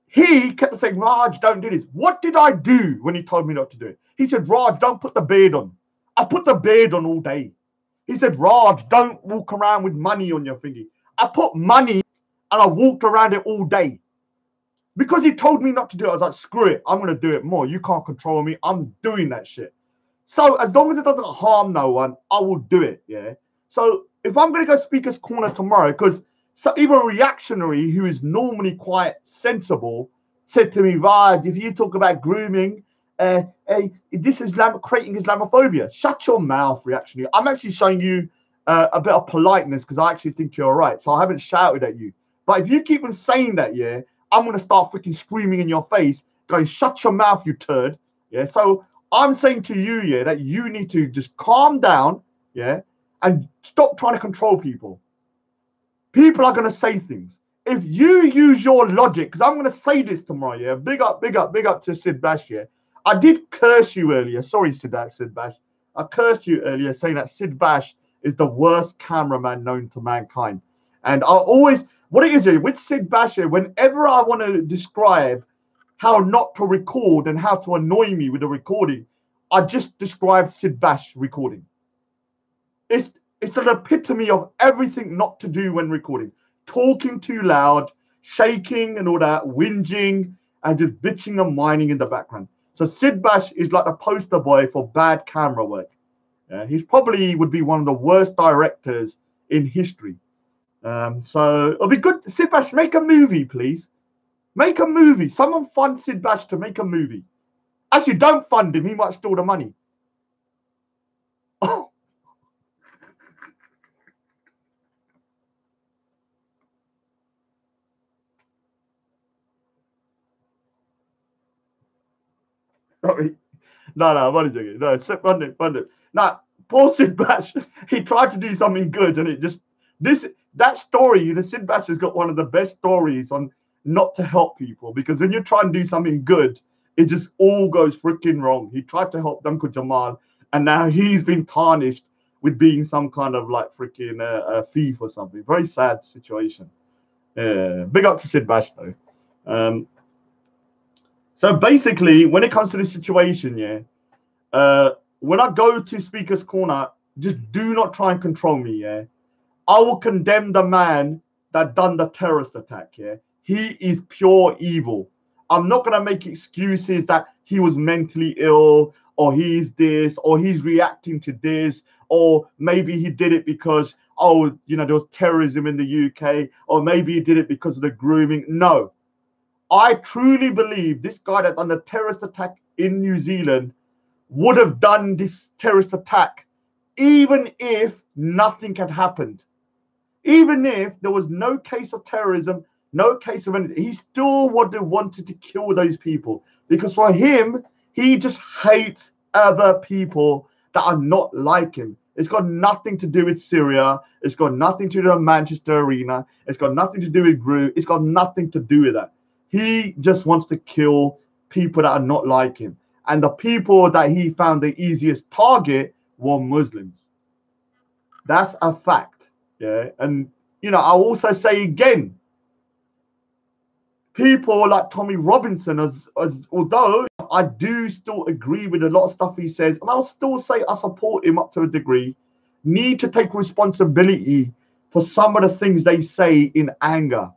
he kept saying, Raj, don't do this. What did I do when he told me not to do it? He said, Raj, don't put the beard on. I put the beard on all day. He said, Raj, don't walk around with money on your thingy. I put money and I walked around it all day. Because he told me not to do it, I was like, screw it. I'm going to do it more. You can't control me. I'm doing that shit. So as long as it doesn't harm no one, I will do it, yeah? So if I'm going to go speaker's corner tomorrow, because even Reactionary, who is normally quite sensible, said to me, Raj, if you talk about grooming, this is creating Islamophobia. Shut your mouth, Reactionary. I'm actually showing you a bit of politeness because I actually think you're right. So I haven't shouted at you. But if you keep on saying that, yeah, I'm going to start freaking screaming in your face, going, shut your mouth, you turd. Yeah, so I'm saying to you, yeah, that you need to just calm down, yeah, and stop trying to control people. People are going to say things. If you use your logic, because I'm going to say this tomorrow, yeah, big up to Sid Bash, yeah. I did curse you earlier. Sorry, Sid Bash. I cursed you earlier saying that Sid Bash is the worst cameraman known to mankind. And I always, what it is with Sid Bash, whenever I want to describe how not to record and how to annoy me with the recording, I just describe Sid Bash recording. It's an epitome of everything not to do when recording. Talking too loud, shaking and all that, whinging, and just bitching and whining in the background. So Sid Bash is like a poster boy for bad camera work. He's probably would be one of the worst directors in history. So it'll be good. Sid Bash, make a movie, please. Make a movie. Someone fund Sid Bash to make a movie. Actually, don't fund him. He might steal the money. Oh. Sorry. No, I'm only joking. No, fund it. Now, poor Sid Bash, he tried to do something good, and it just that story. The Sid Bash has got one of the best stories on not to help people, because when you try and do something good, it just all goes freaking wrong. He tried to help Duncle Jamal, and now he's been tarnished with being some kind of like freaking thief or something. Very sad situation. Big up to Sid Bash though. So basically, when it comes to this situation, yeah, when I go to speaker's corner, just do not try and control me, yeah. I will condemn the man that done the terrorist attack, yeah. He is pure evil. I'm not going to make excuses that he was mentally ill, or he's this, or he's reacting to this, or maybe he did it because, oh, you know, there was terrorism in the UK, or maybe he did it because of the grooming. No. I truly believe this guy that done the terrorist attack in New Zealand would have done this terrorist attack even if nothing had happened. Even if there was no case of terrorism, no case of anything, he still would have wanted to kill those people. Because for him, he just hates other people that are not like him. It's got nothing to do with Syria. It's got nothing to do with Manchester Arena. It's got nothing to do with Gru. It's got nothing to do with that. He just wants to kill people that are not like him. And the people that he found the easiest target were Muslims. That's a fact. Yeah. And, you know, I'll also say again, people like Tommy Robinson, as although I do still agree with a lot of stuff he says, and I'll still say I support him up to a degree, need to take responsibility for some of the things they say in anger.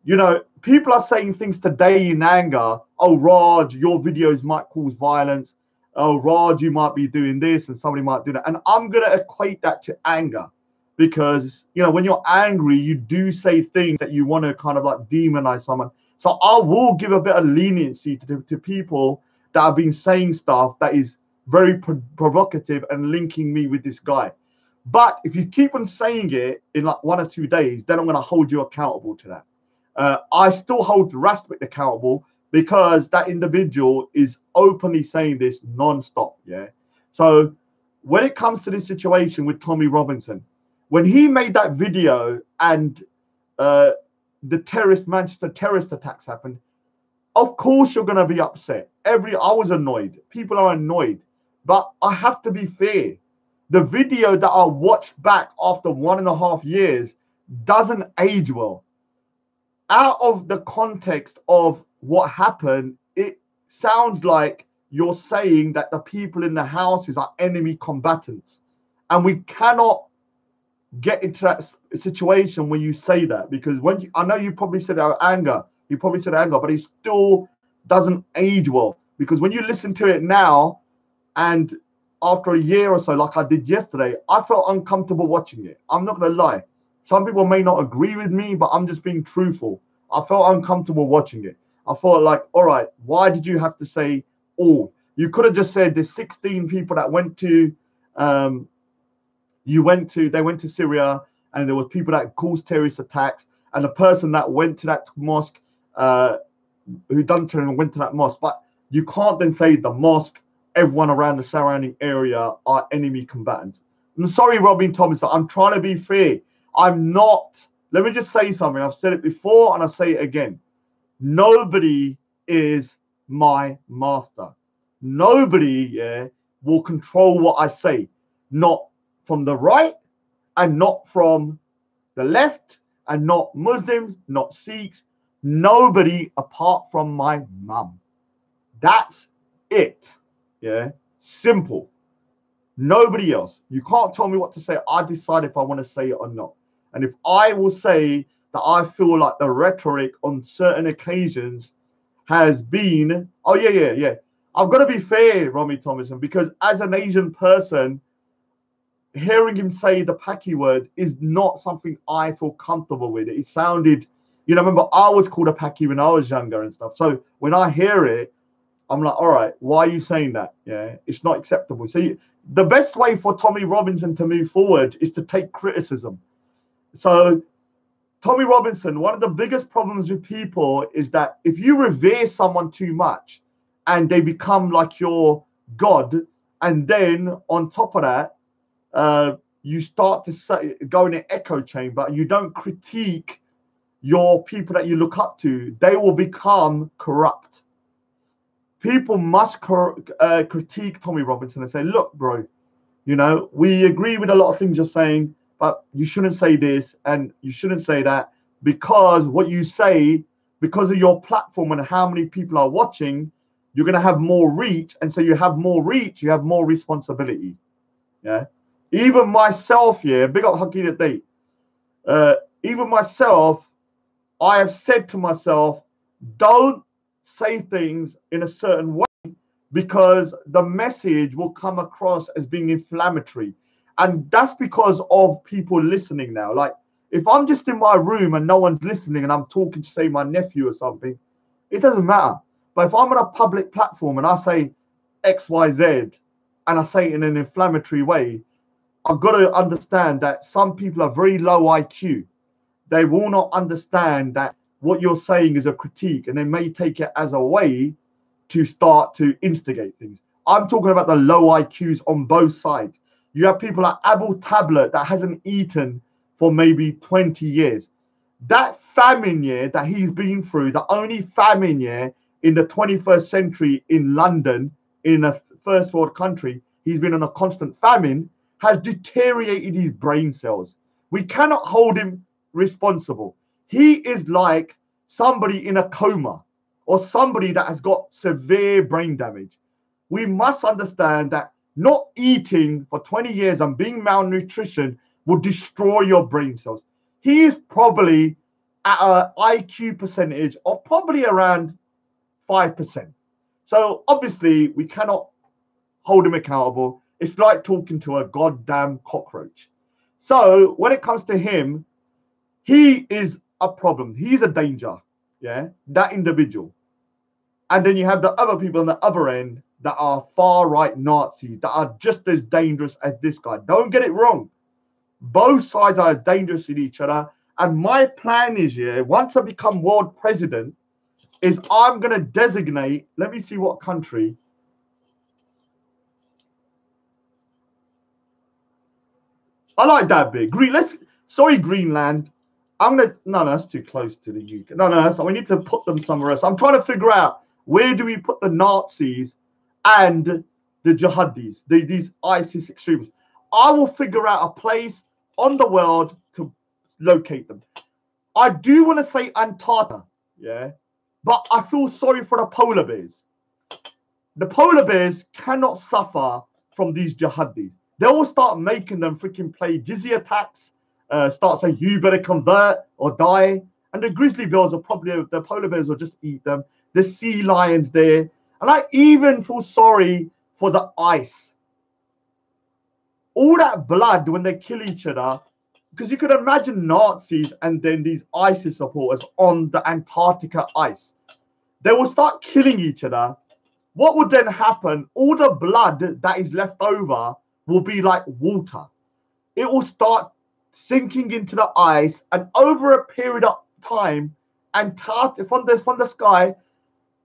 You know, people are saying things today in anger. Oh, Raj, your videos might cause violence. Oh, Raj, you might be doing this and somebody might do that. And I'm going to equate that to anger because, you know, when you're angry, you do say things that you want to kind of like demonize someone. So I will give a bit of leniency to people that have been saying stuff that is very provocative and linking me with this guy. But if you keep on saying it in like 1 or 2 days, then I'm going to hold you accountable to that. I still hold Rastwick accountable because that individual is openly saying this non-stop. Yeah. So when it comes to this situation with Tommy Robinson, when he made that video and the Manchester terrorist attacks happened, of course you're gonna be upset. I was annoyed. People are annoyed, but I have to be fair. The video that I watched back after 1.5 years doesn't age well. Out of the context of what happened, it sounds like you're saying that the people in the houses are enemy combatants. And we cannot get into that situation when you say that, because I know you probably said anger, but it still doesn't age well. Because when you listen to it now, and after a year or so, like I did yesterday, I felt uncomfortable watching it. I'm not going to lie. Some people may not agree with me, but I'm just being truthful. I felt uncomfortable watching it. I felt like, all right, why did you have to say all? You could have just said there's 16 people that went to, they went to Syria, and there were people that caused terrorist attacks, and the person that went to that mosque, who done terrorism went to that mosque. But you can't then say the mosque, everyone around the surrounding area are enemy combatants. I'm sorry, Robin Thomas, I'm trying to be fair. I'm not. Let me just say something. I've said it before and I'll say it again. Nobody is my master. Nobody will control what I say. Not from the right and not from the left and not Muslims, not Sikhs. Nobody apart from my mum. That's it. Yeah. Simple. Nobody else. You can't tell me what to say. I decide if I want to say it or not. And if I will say that I feel like the rhetoric on certain occasions has been, oh, yeah. I've got to be fair, Romy Thomason, because as an Asian person, hearing him say the Paki word is not something I feel comfortable with. It sounded, you know, remember I was called a Paki when I was younger and stuff. So when I hear it, I'm like, all right, why are you saying that? Yeah, it's not acceptable. So the best way for Tommy Robinson to move forward is to take criticism. So Tommy Robinson, one of the biggest problems with people is that if you revere someone too much and they become like your God, and then on top of that, you start to go in an echo chamber and you don't critique your people that you look up to, they will become corrupt. People must critique Tommy Robinson and say, look, bro, you know, we agree with a lot of things you're saying, but you shouldn't say this and you shouldn't say that, because what you say, because of your platform and how many people are watching, you're going to have more reach. And so you have more reach, you have more responsibility. Yeah. Even myself, yeah, big up Haki the Date. Even myself, I have said to myself, don't say things in a certain way, because the message will come across as being inflammatory. And that's because of people listening now. Like, if I'm just in my room and no one's listening and I'm talking to, say, my nephew or something, it doesn't matter. But if I'm on a public platform and I say XYZ and I say it in an inflammatory way, I've got to understand that some people are very low IQ. They will not understand that what you're saying is a critique, and they may take it as a way to start to instigate things. I'm talking about the low IQs on both sides. You have people like Abel Tablet that hasn't eaten for maybe 20 years. That famine year that he's been through, the only famine year in the 21st century in London, in a first world country, he's been on a constant famine, has deteriorated his brain cells. We cannot hold him responsible. He is like somebody in a coma or somebody that has got severe brain damage. We must understand that not eating for 20 years and being malnutrition will destroy your brain cells. He is probably at an IQ percentage of probably around 5%. So obviously we cannot hold him accountable. It's like talking to a goddamn cockroach. So when it comes to him, he is a problem. He's a danger. Yeah, that individual. And then you have the other people on the other end that are far right Nazis that are just as dangerous as this guy. Don't get it wrong. Both sides are dangerous in each other. And my plan is, yeah, once I become world president, is I'm going to designate, let me see what country. I like that bit. Greenland. I'm going to, no, that's too close to the UK. No, so we need to put them somewhere else. I'm trying to figure out where do we put the Nazis and the jihadis, these ISIS extremists. I will figure out a place on the world to locate them. I do want to say Antarctica, yeah, but I feel sorry for the polar bears. The polar bears cannot suffer from these jihadis. They will start making them freaking play jizya attacks, start saying, you better convert or die. And the grizzly bears the polar bears will just eat them. The sea lions there. And I even feel sorry for the ice. All that blood when they kill each other, because you could imagine Nazis and then these ISIS supporters on the Antarctica ice. They will start killing each other. What would then happen? All the blood that is left over will be like water. It will start sinking into the ice, and over a period of time, from the sky,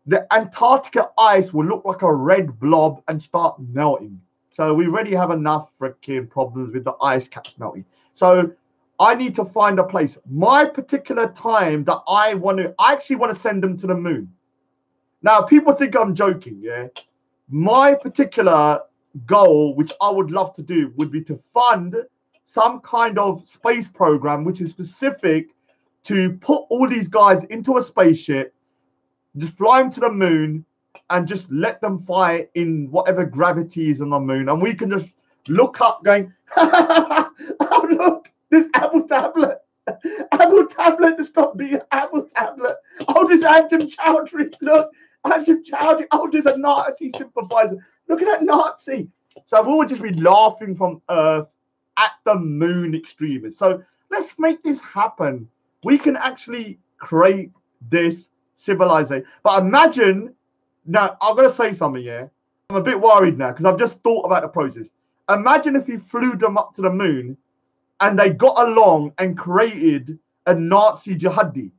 the Antarctica ice will look like a red blob and start melting. So we already have enough freaking problems with the ice caps melting. So I need to find a place. My particular time that I actually want to send them to the moon. Now, people think I'm joking, yeah? My particular goal, which I would love to do, would be to fund some kind of space program which is specific to put all these guys into a spaceship, just fly them to the moon, and just let them fight in whatever gravity is on the moon. And we can just look up going, oh, look, this Apple tablet. Apple tablet to stop being Apple tablet. Oh, this Ajam Chowdhury. Look, Ajam Chowdhury. Oh, there's a Nazi sympathizer. Look at that Nazi. So we would just be laughing from Earth at the moon extremists. So let's make this happen. We can actually create this civilization. But imagine, now I'm going to say something here. I'm a bit worried now because I've just thought about the process. Imagine if you flew them up to the moon and they got along and created a Nazi jihadi.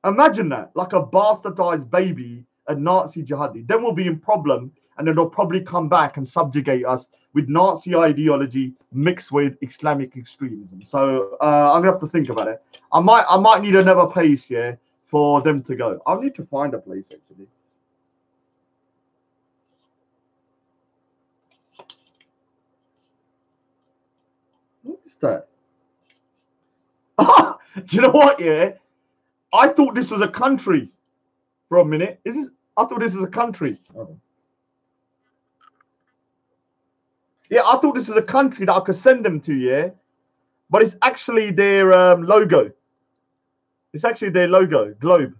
Imagine that, like a bastardized baby, a Nazi jihadi. Then we'll be in problem, and then they'll probably come back and subjugate us with Nazi ideology mixed with Islamic extremism. So I'm gonna have to think about it. I might need another place here for them to go. I'll need to find a place actually. What is that? Do you know what? Yeah, I thought this was a country for a minute. I thought this was a country. Yeah, I thought this was a country that I could send them to, yeah. But it's actually their logo. It's actually their logo, globe.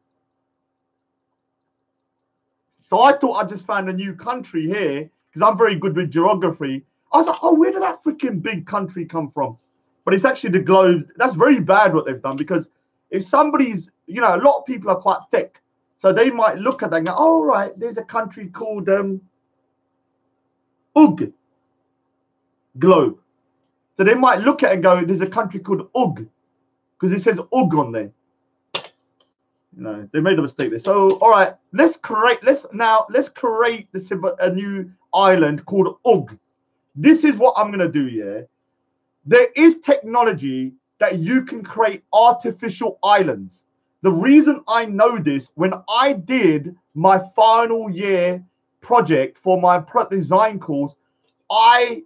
So I thought I just found a new country here because I'm very good with geography. I was like, oh, where did that freaking big country come from? But it's actually the globe. That's very bad what they've done, because if somebody's, a lot of people are quite thick. So they might look at that and go, oh, right, there's a country called UG, globe. So they might look at it and go, there's a country called UG, because it says UG on there. They made a mistake there. So, all right, let's create a new island called UG. This is what I'm going to do, yeah. There is technology that you can create artificial islands. The reason I know this, when I did my final year project for my product design course, I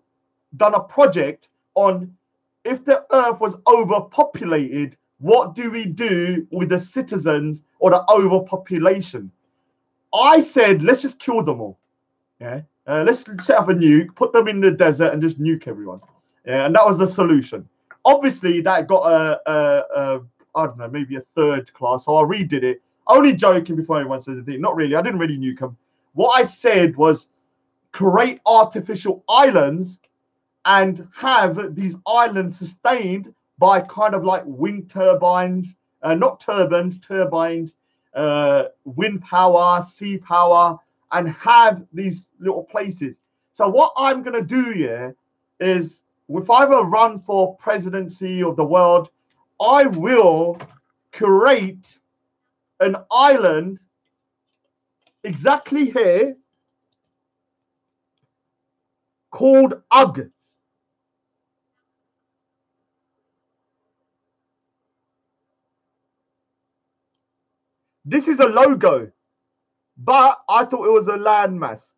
done a project on if the earth was overpopulated, what do we do with the citizens or the overpopulation? I said, let's just kill them all. Yeah. Let's set up a nuke, put them in the desert, and just nuke everyone. Yeah, and that was the solution. Obviously, that got I don't know, maybe a third class. So I redid it. Only joking before anyone says anything. Not really. I didn't really nuke them. What I said was create artificial islands and have these islands sustained by kind of like wind turbines, not turbines, turbines, wind power, sea power, and have these little places. So what I'm going to do here is, if I ever run for presidency of the world, I will create an island exactly here called UG. This is a logo, but I thought it was a landmass.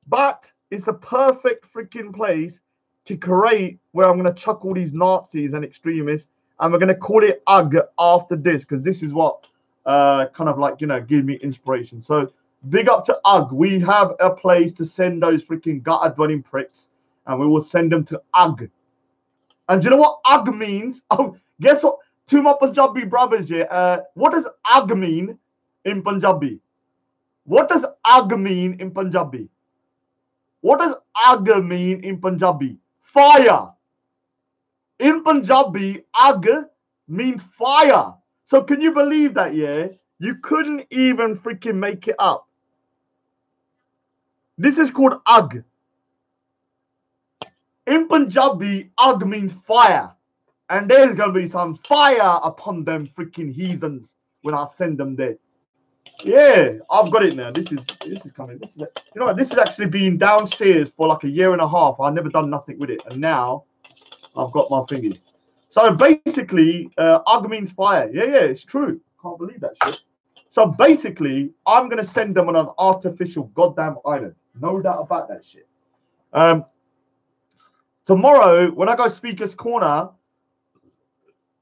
But it's a perfect freaking place to create where I'm going to chuck all these Nazis and extremists, and we're going to call it UG after this, because this is what kind of like, you know, give me inspiration. So big up to UG. We have a place to send those freaking gutter dwelling pricks, and we will send them to UG. And do you know what UG means? Oh, guess what? To my Punjabi brothers here, what does UG mean in Punjabi? What does UG mean in Punjabi? What does UG mean in Punjabi? Fire. In Punjabi, UG means fire. So can you believe that, yeah? You couldn't even freaking make it up. This is called UG. In Punjabi, UG means fire. And there's going to be some fire upon them freaking heathens when I send them there. Yeah, I've got it now. This is coming. This is, you know what? This has actually been downstairs for like a year and a half. I've never done nothing with it, and now I've got my thingy. So basically, UG means fire. Yeah, it's true. Can't believe that shit. So basically, I'm gonna send them on an artificial goddamn island. No doubt about that shit. Tomorrow, when I go Speaker's Corner,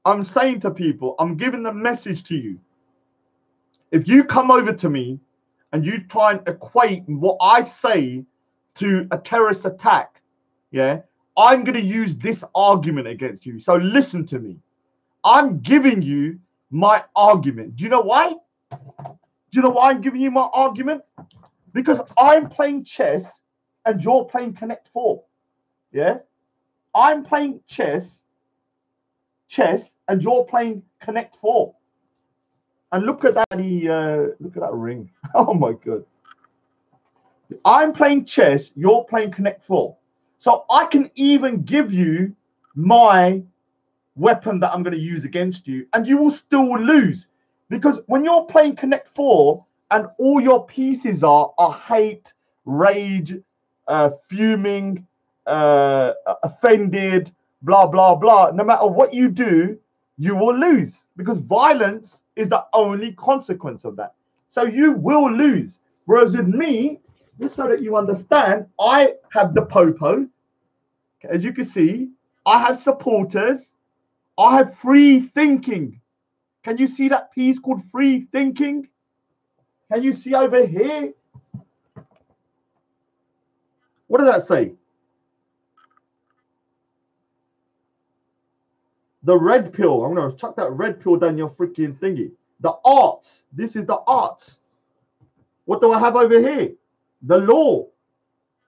I'm saying to people, I'm giving the message to you. If you come over to me and you try and equate what I say to a terrorist attack, yeah, I'm going to use this argument against you. So listen to me. I'm giving you my argument. Do you know why? Do you know why I'm giving you my argument? Because I'm playing chess and you're playing Connect 4. Yeah? I'm playing chess, and you're playing Connect 4. And look at that, look at that ring. Oh my god. I'm playing chess, you're playing Connect 4. So I can even give you my weapon that I'm going to use against you, and you will still lose. Because when you're playing Connect 4 and all your pieces are hate, rage, fuming, offended, blah, blah, blah, no matter what you do, you will lose, because violence is the only consequence of that. So you will lose. Whereas with me, just so that you understand, I have the popo. As you can see, I have supporters. I have free thinking. Can you see that piece called free thinking? Can you see over here? What does that say? The red pill. I'm going to chuck that red pill down your freaking thingy. The arts. This is the arts. What do I have over here? The law.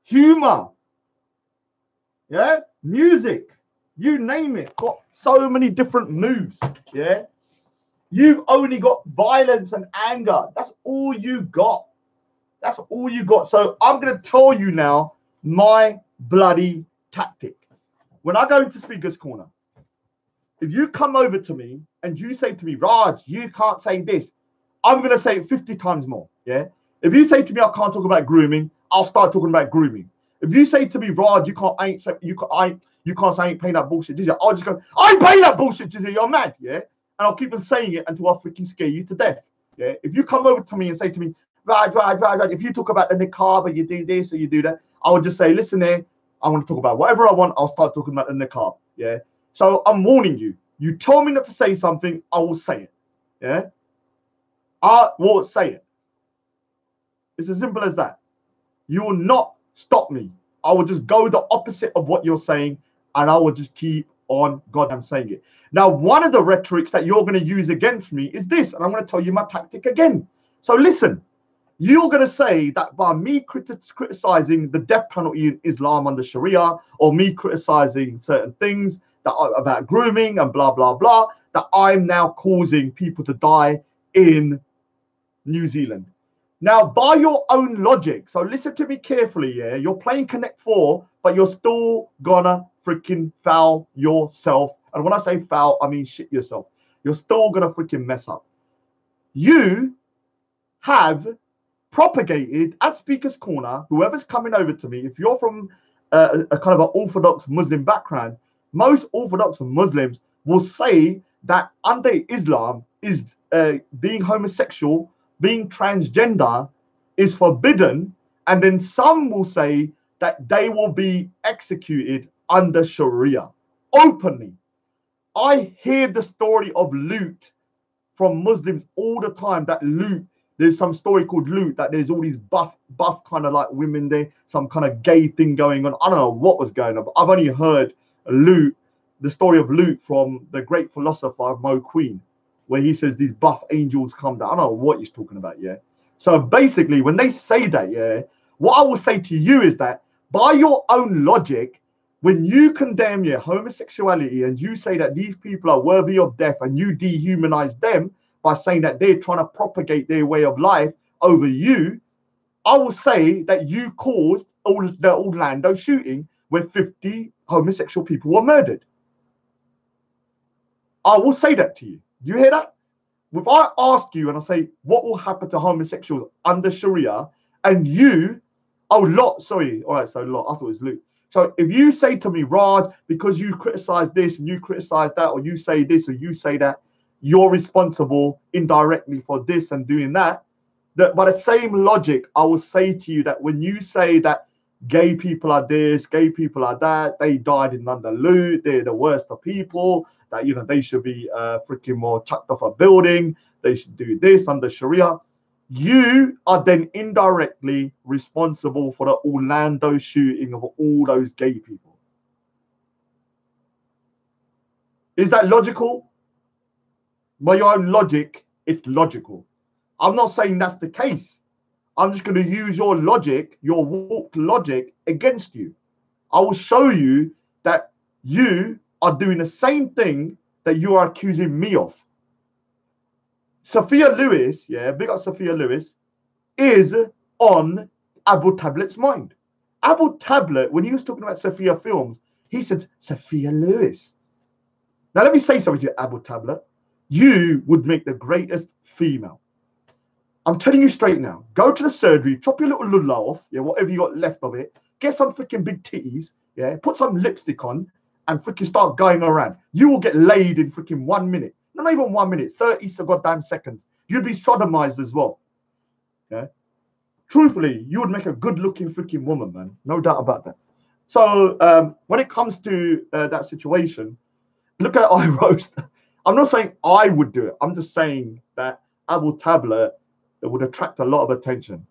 Humor. Yeah? Music. You name it. Got so many different moves. Yeah? You've only got violence and anger. That's all you got. That's all you got. So I'm going to tell you now my bloody tactic. When I go into Speaker's Corner, if you come over to me and you say to me, Raj, you can't say this, I'm going to say it 50 times more. Yeah. If you say to me, I can't talk about grooming, I'll start talking about grooming. If you say to me, Raj, you can't say I ain't paying that bullshit, did you? I'll just go, I ain't paying that bullshit, did you? You're mad. Yeah. And I'll keep on saying it until I freaking scare you to death. Yeah. If you come over to me and say to me, Raj, if you talk about the niqab or you do this or you do that, I would just say, listen here, I want to talk about whatever I want. I'll start talking about the niqab. Yeah. So I'm warning you. You told me not to say something, I will say it. Yeah? I will say it. It's as simple as that. You will not stop me. I will just go the opposite of what you're saying, and I will just keep on goddamn saying it. Now, one of the rhetorics that you're going to use against me is this, and I'm going to tell you my tactic again. So listen, you're going to say that by me criticizing the death penalty in Islam under Sharia, or me criticizing certain things that are about grooming and blah, blah, blah, that I'm now causing people to die in New Zealand. Now, by your own logic, so listen to me carefully, yeah? You're playing Connect 4, but you're still gonna freaking foul yourself. And when I say foul, I mean shit yourself. You're still gonna freaking mess up. You have propagated at Speaker's Corner, whoever's coming over to me, if you're from a kind of an Orthodox Muslim background, most Orthodox Muslims will say that under Islam is being homosexual, being transgender is forbidden, and then some will say that they will be executed under Sharia openly. I hear the story of loot from Muslims all the time, that loot, there's some story called loot, that there's all these buff kind of like women there, some kind of gay thing going on. I don't know what was going on, but I've only heard loot, the story of loot from the great philosopher Mo Queen, where he says these buff angels come down. I don't know what he's talking about, yeah? So basically, when they say that, yeah, what I will say to you is that by your own logic, when you condemn your homosexuality and you say that these people are worthy of death and you dehumanize them by saying that they're trying to propagate their way of life over you, I will say that you caused the Orlando shooting where 50 homosexual people were murdered. I will say that to you. Do you hear that? If I ask you and I say, what will happen to homosexuals under Sharia, and you, all right, so I thought it was Luke. So if you say to me, Raj, because you criticize this and you criticize that, or you say this or you say that, you're responsible indirectly for this and doing that, by the same logic, I will say to you that when you say that gay people are this, gay people are that, they died in under loot, they're the worst of people, that, you know, they should be freaking more chucked off a building, they should do this under Sharia, you are then indirectly responsible for the Orlando shooting of all those gay people. Is that logical? By your own logic, it's logical. I'm not saying that's the case. I'm just going to use your logic, your warped logic, against you. I will show you that you are doing the same thing that you are accusing me of. Sophia Lewis, yeah, big up Sophia Lewis, is on Abu Tablet's mind. Abu Tablet, when he was talking about Sophia Films, he said, Sophia Lewis. Now, let me say something to you, Abu Tablet. You would make the greatest female. I'm telling you straight now. Go to the surgery, chop your little lula off, yeah, whatever you got left of it. Get some freaking big titties, yeah, put some lipstick on, and freaking start going around. You will get laid in freaking 1 minute. Not even 1 minute, 30 goddamn seconds. You'd be sodomized as well. Yeah. Truthfully, you would make a good-looking freaking woman, man. No doubt about that. So when it comes to that situation, look at iRoast. I'm not saying I would do it. I'm just saying that Abu Tablet would attract a lot of attention.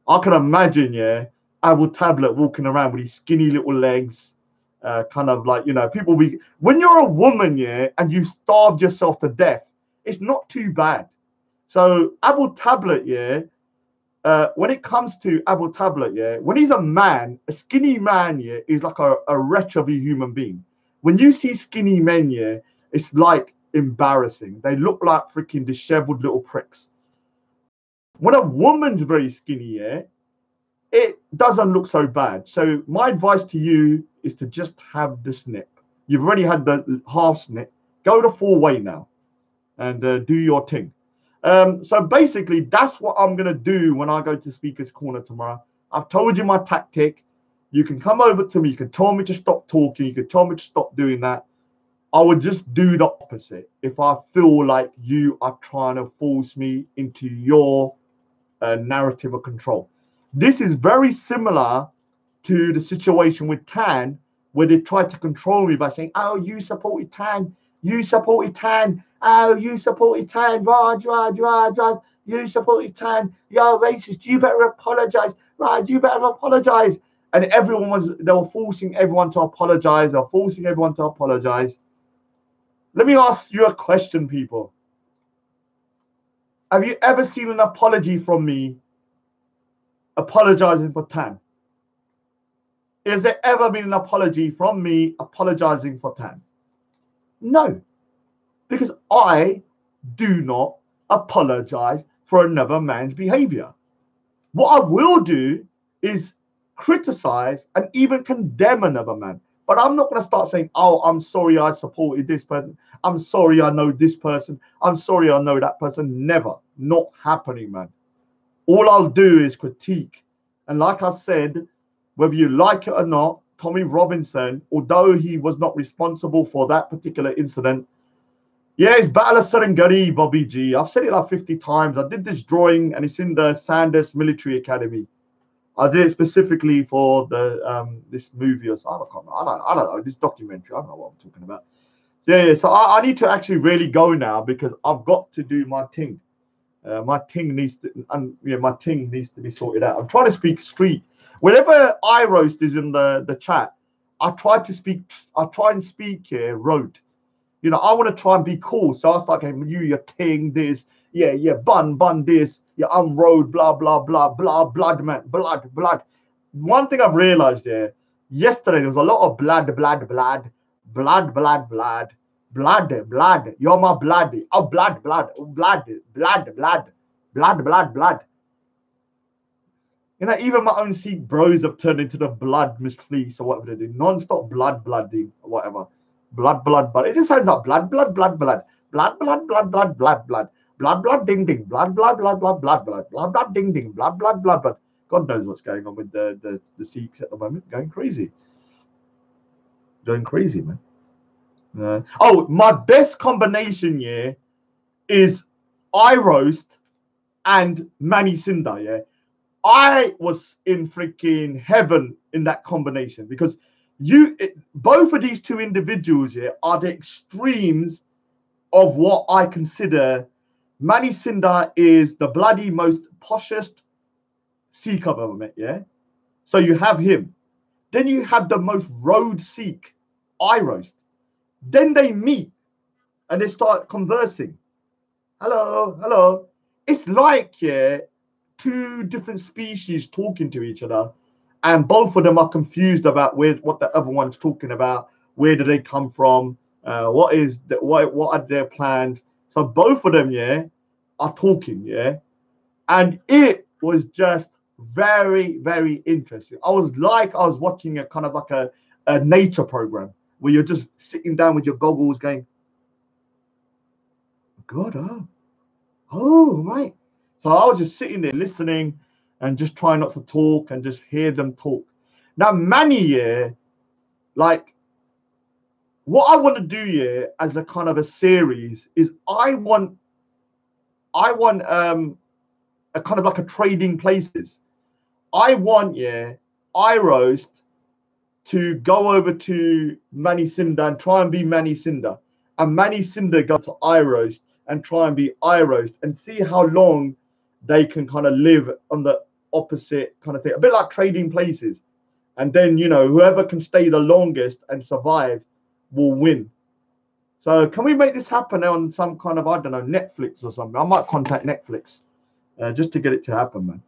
I can imagine, yeah, Abu Tablet walking around with his skinny little legs, kind of like, you know, people be, when you're a woman, yeah, and you starved yourself to death, it's not too bad. So Abu Tablet, yeah, when it comes to Abu Tablet, yeah, when he's a man, a skinny man, yeah, is like a wretch of a human being. When you see skinny men, yeah, it's like embarrassing. They look like freaking disheveled little pricks. When a woman's very skinny, yeah, it doesn't look so bad. So my advice to you is to just have the snip. You've already had the half snip. Go to full-way now and do your thing. So basically, that's what I'm going to do when I go to Speaker's Corner tomorrow. I've told you my tactic. You can come over to me. You can tell me to stop talking. You can tell me to stop doing that. I would just do the opposite if I feel like you are trying to force me into your narrative of control. This is very similar to the situation with Tan where they tried to control me by saying, oh, you supported Tan, you supported Tan, oh, you supported Tan, Raj, you supported Tan, you're racist, you better apologize, Raj, you better apologize. And they were forcing everyone to apologize, or forcing everyone to apologize. Let me ask you a question, people. Have you ever seen an apology from me apologizing for Tan? Has there ever been an apology from me apologizing for Tan? No, because I do not apologize for another man's behavior. What I will do is criticize and even condemn another man. But I'm not going to start saying, oh, I'm sorry I supported this person. I'm sorry I know this person. I'm sorry I know that person. Never. Not happening, man. All I'll do is critique. And like I said, whether you like it or not, Tommy Robinson, although he was not responsible for that particular incident, yeah, it's Battle of Serengeti, Bobby G. I've said it like 50 times. I did this drawing, and it's in the Sanders Military Academy. I did it specifically for the this movie or something. I don't know, this documentary. I don't know what I'm talking about. So I need to actually really go now because I've got to do my thing. My ting needs to be sorted out. I'm trying to speak street. Whenever I roast is in the chat, I try and speak here road. You know, I want to try and be cool. So I start going, you're king, this, yeah, bun this, yeah, I'm road, blah, blah, blah, blah, blood, man, blood. One thing I've realized here, yesterday there was a lot of blood. You're my bloody. Oh, blood. You know, even my own Sikh bros have turned into the blood misplaced or whatever they do. Non-stop blooding or whatever. Blood. It just sounds like blood. Blood, ding, ding. Blood, ding, ding. Blood. God knows what's going on with the Sikhs at the moment. Going crazy, man. My best combination, yeah, is I roast and Mani Sinda, yeah. I was in freaking heaven in that combination because both of these two individuals here are the extremes of what I consider. Mani Sinda is the bloody most poshest Sikh I've ever met, yeah? So you have him. Then you have the most road Sikh, I roast. Then they meet and they start conversing. Hello. It's like, yeah, two different species talking to each other, and both of them are confused about what the other one's talking about. Where do they come from? What are their plans? So both of them, yeah, are talking, yeah, and it was just very, very interesting. I was watching a kind of like a nature program where you're just sitting down with your goggles, going, God, oh, right. So I was just sitting there listening and just trying not to talk and just hear them talk. Now, Mani, yeah, like what I want to do here as a kind of a series is I want a kind of like a trading places. I want, yeah, I roast to go over to Mani Sinda and try and be Mani Sinda, and Mani Sinda go to I roast and try and be I roast and see how long they can kind of live on the opposite kind of thing, a bit like trading places. And then, you know, whoever can stay the longest and survive will win. So can we make this happen on some kind of, I don't know, Netflix or something? I might contact Netflix just to get it to happen, man.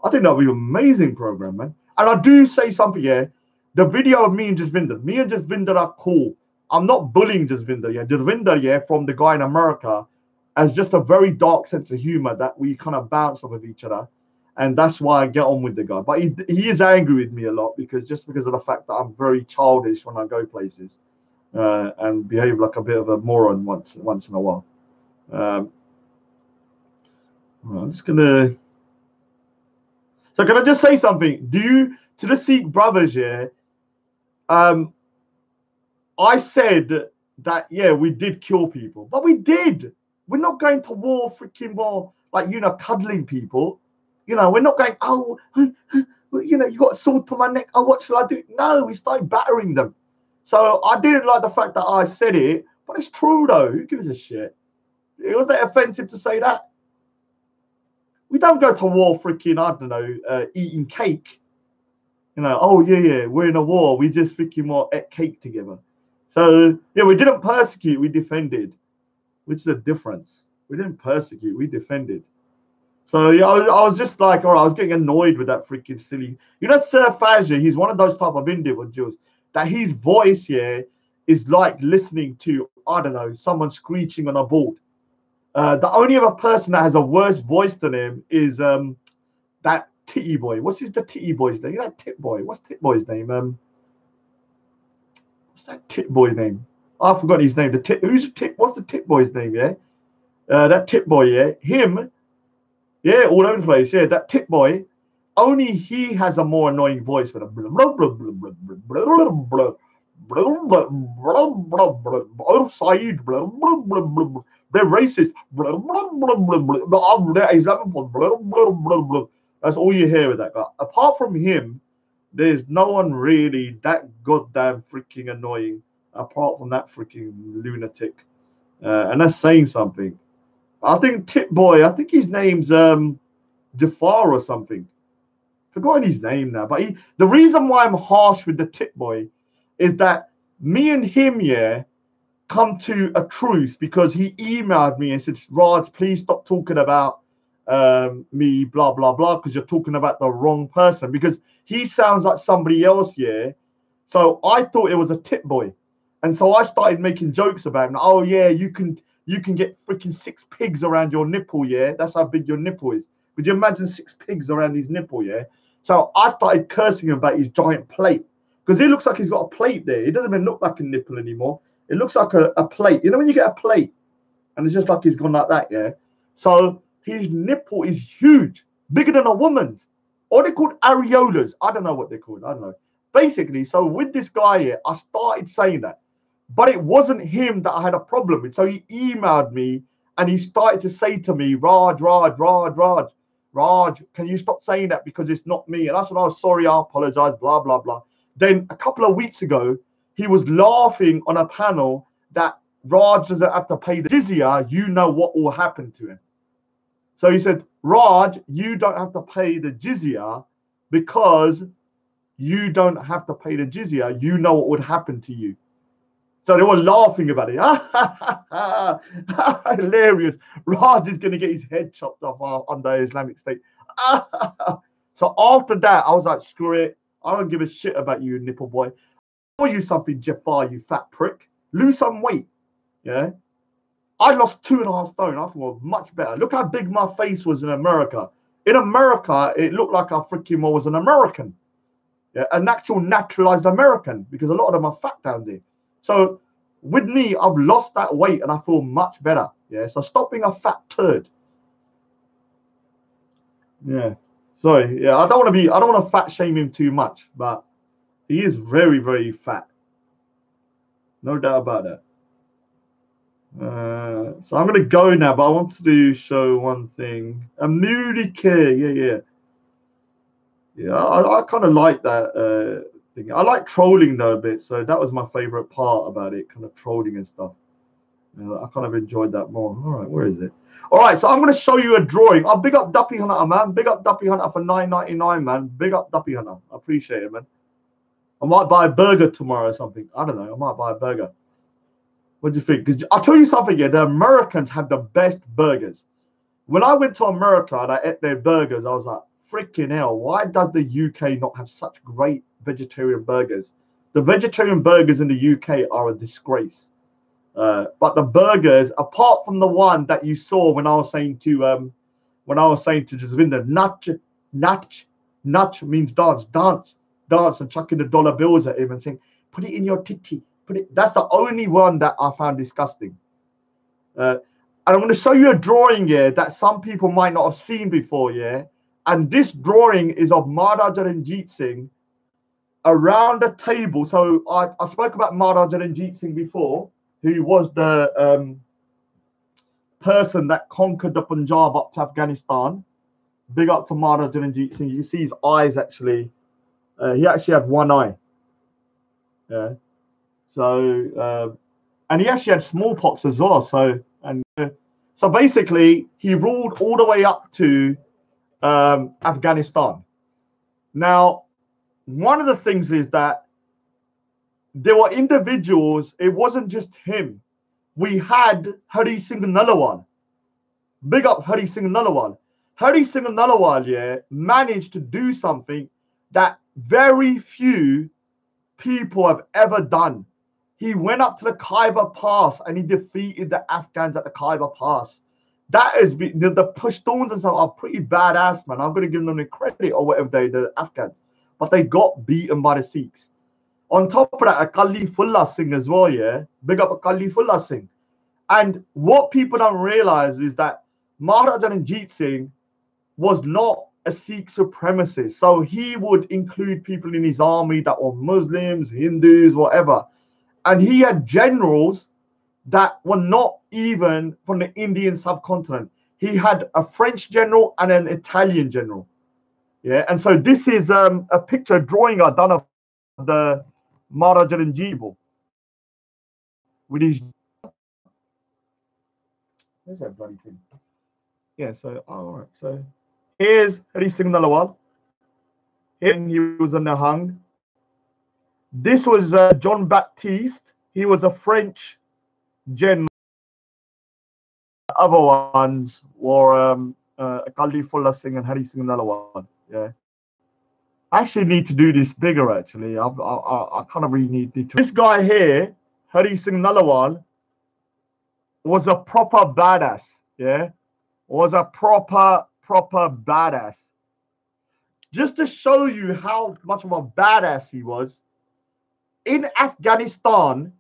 I think that would be an amazing program, man. And I do say something, yeah. The video of me and Jasvinder are cool. I'm not bullying Jasvinder, yeah. Jasvinder, yeah, from the guy in America, has just a very dark sense of humor that we kind of bounce off of each other. And that's why I get on with the guy. But he is angry with me a lot because of the fact that I'm very childish when I go places and behave like a bit of a moron once in a while. I'm just gonna. So can I just say something? To the Sikh brothers, yeah. I said that, yeah, we did kill people, but we did. We're not going to war, freaking war, like, you know, cuddling people. You know, we're not going, oh, well, you know, you got a sword to my neck. Oh, what shall I do? No, we started battering them. So I didn't like the fact that I said it, but it's true though. Who gives a shit? Was that offensive to say that? We don't go to war freaking, I don't know, eating cake. You know, oh yeah, we're in a war. We just freaking ate cake together. So yeah, we didn't persecute, we defended, which is a difference. We didn't persecute, we defended. So yeah, I was just like, all right, I was getting annoyed with that freaking silly. You know, Sir Fazia, he's one of those type of individuals that his voice here is like listening to, I don't know, someone screeching on a board. The only other person that has a worse voice than him is that Titty Boy. What's the Titty Boy's name? You know, Tit Boy. What's Tit Boy's name? What's that Tit Boy's name? Oh, I forgot his name. Who's the Tit? What's the Tit Boy's name? Yeah, that Tit Boy. Yeah, him. Yeah, all over the place. Yeah, that Tit Boy. Only he has a more annoying voice with a blah blah blah blah blah blah blah blah Saeed blah blah blah blah. They're racist. Blah blah blah blah blah. They're Islamic. Blah blah blah blah. That's all you hear with that guy. Apart from him, there's no one really that goddamn freaking annoying. Apart from that freaking lunatic, and that's saying something. I think Tit Boy. I think his name's Jafar or something. Forgotten his name now. But the reason why I'm harsh with the Tit Boy is that me and him, yeah, come to a truce because he emailed me and said, Raj, please stop talking about me, blah, blah, blah, because you're talking about the wrong person. Because he sounds like somebody else, yeah. So I thought it was a Tit Boy. And so I started making jokes about him. Oh, yeah, you can get freaking 6 pigs around your nipple, yeah? That's how big your nipple is. Could you imagine 6 pigs around his nipple, yeah? So I started cursing him about his giant plate because it looks like he's got a plate there. It doesn't even look like a nipple anymore. It looks like a plate. You know when you get a plate and it's just like he's gone like that, yeah? So his nipple is huge, bigger than a woman's. Or they're called areolas. I don't know what they're called. I don't know. Basically, so with this guy here, I started saying that. But it wasn't him that I had a problem with. So he emailed me and he started to say to me, Raj, can you stop saying that because it's not me? And I said, oh, sorry, I apologize, blah, blah, blah. Then a couple of weeks ago, he was laughing on a panel that Raj doesn't have to pay the jizya. You know what will happen to him. So he said, Raj, you don't have to pay the jizya because you don't have to pay the jizya. You know what would happen to you. So they were laughing about it. Hilarious. Raj is going to get his head chopped off under Islamic State. So after that, I was like, screw it. I don't give a shit about you, nipple boy. I'll tell you something, Jafar, you fat prick. Lose some weight. Yeah. I lost 2.5 stone. I thought it was much better. Look how big my face was in America. In America, it looked like I freaking was an American. Yeah, an actual naturalized American, because a lot of them are fat down there. So with me, I've lost that weight and I feel much better. Yeah. So stop being a fat turd. Yeah. Sorry. Yeah. I don't want to fat shame him too much, but he is very, very fat. No doubt about that. So I'm going to go now, but I wanted to show one thing. A moody care. Yeah. I kind of like that thing. I like trolling though a bit, so that was my favorite part about it, kind of trolling and stuff. I kind of enjoyed that more. All right, where is it? All right, so I'm going to show you a drawing. Oh, big up Duppy Hunter, man. Big up Duppy Hunter for $9.99, man. Big up Duppy Hunter. I appreciate it, man. I might buy a burger tomorrow or something. I don't know. I might buy a burger. What do you think? Because I'll tell you something, yeah. The Americans have the best burgers. When I went to America and I ate their burgers, I was like, freaking hell, why does the UK not have such great vegetarian burgers? The vegetarian burgers in the UK are a disgrace. But the burgers, apart from the one that you saw when I was saying to Jasvinder, nutch means dance and chucking the dollar bills at him and saying, put it in your titty. That's the only one that I found disgusting. And I'm going to show you a drawing here that some people might not have seen before, yeah? And this drawing is of Maharaja Ranjit Singh around the table. So I spoke about Maharaja Ranjit Singh before, who was the person that conquered the Punjab up to Afghanistan. Big up to Mara Jalanjit Singh. You see his eyes actually. He actually had one eye. Yeah. So and he actually had smallpox as well. So basically, he ruled all the way up to Afghanistan. Now, one of the things is that there were individuals. It wasn't just him. We had Hari Singh Nalawal. Big up Hari Singh Nalawal. Hari Singh Nalawal, yeah, managed to do something that very few people have ever done. He went up to the Khyber Pass and he defeated the Afghans at the Khyber Pass. That is the Pashtuns and stuff are pretty badass, man. I'm gonna give them the credit or whatever the Afghans, but they got beaten by the Sikhs. On top of that, Akali Fullah Singh as well, yeah. Big up Akali Fullah Singh. And what people don't realize is that Maharaja Ranjit Singh was not a Sikh supremacist. So he would include people in his army that were Muslims, Hindus, whatever. And he had generals that were not even from the Indian subcontinent. He had a French general and an Italian general. Yeah, and so this is a picture drawing I've done of the Maharaja Ranjit with his. Where's that bloody thing? Yeah, so all right, so here's Hari Singh Nalawal. Here he was in the hung. This was John Baptiste. He was a French general. Other ones were Akali Fullah Singh and Hari Singh Nalawal. Yeah, I actually need to do this bigger. Actually, I kind of really need to. This guy here, Hari Singh Nalawal, was a proper badass. Yeah, was a proper badass. Just to show you how much of a badass he was, in Afghanistan,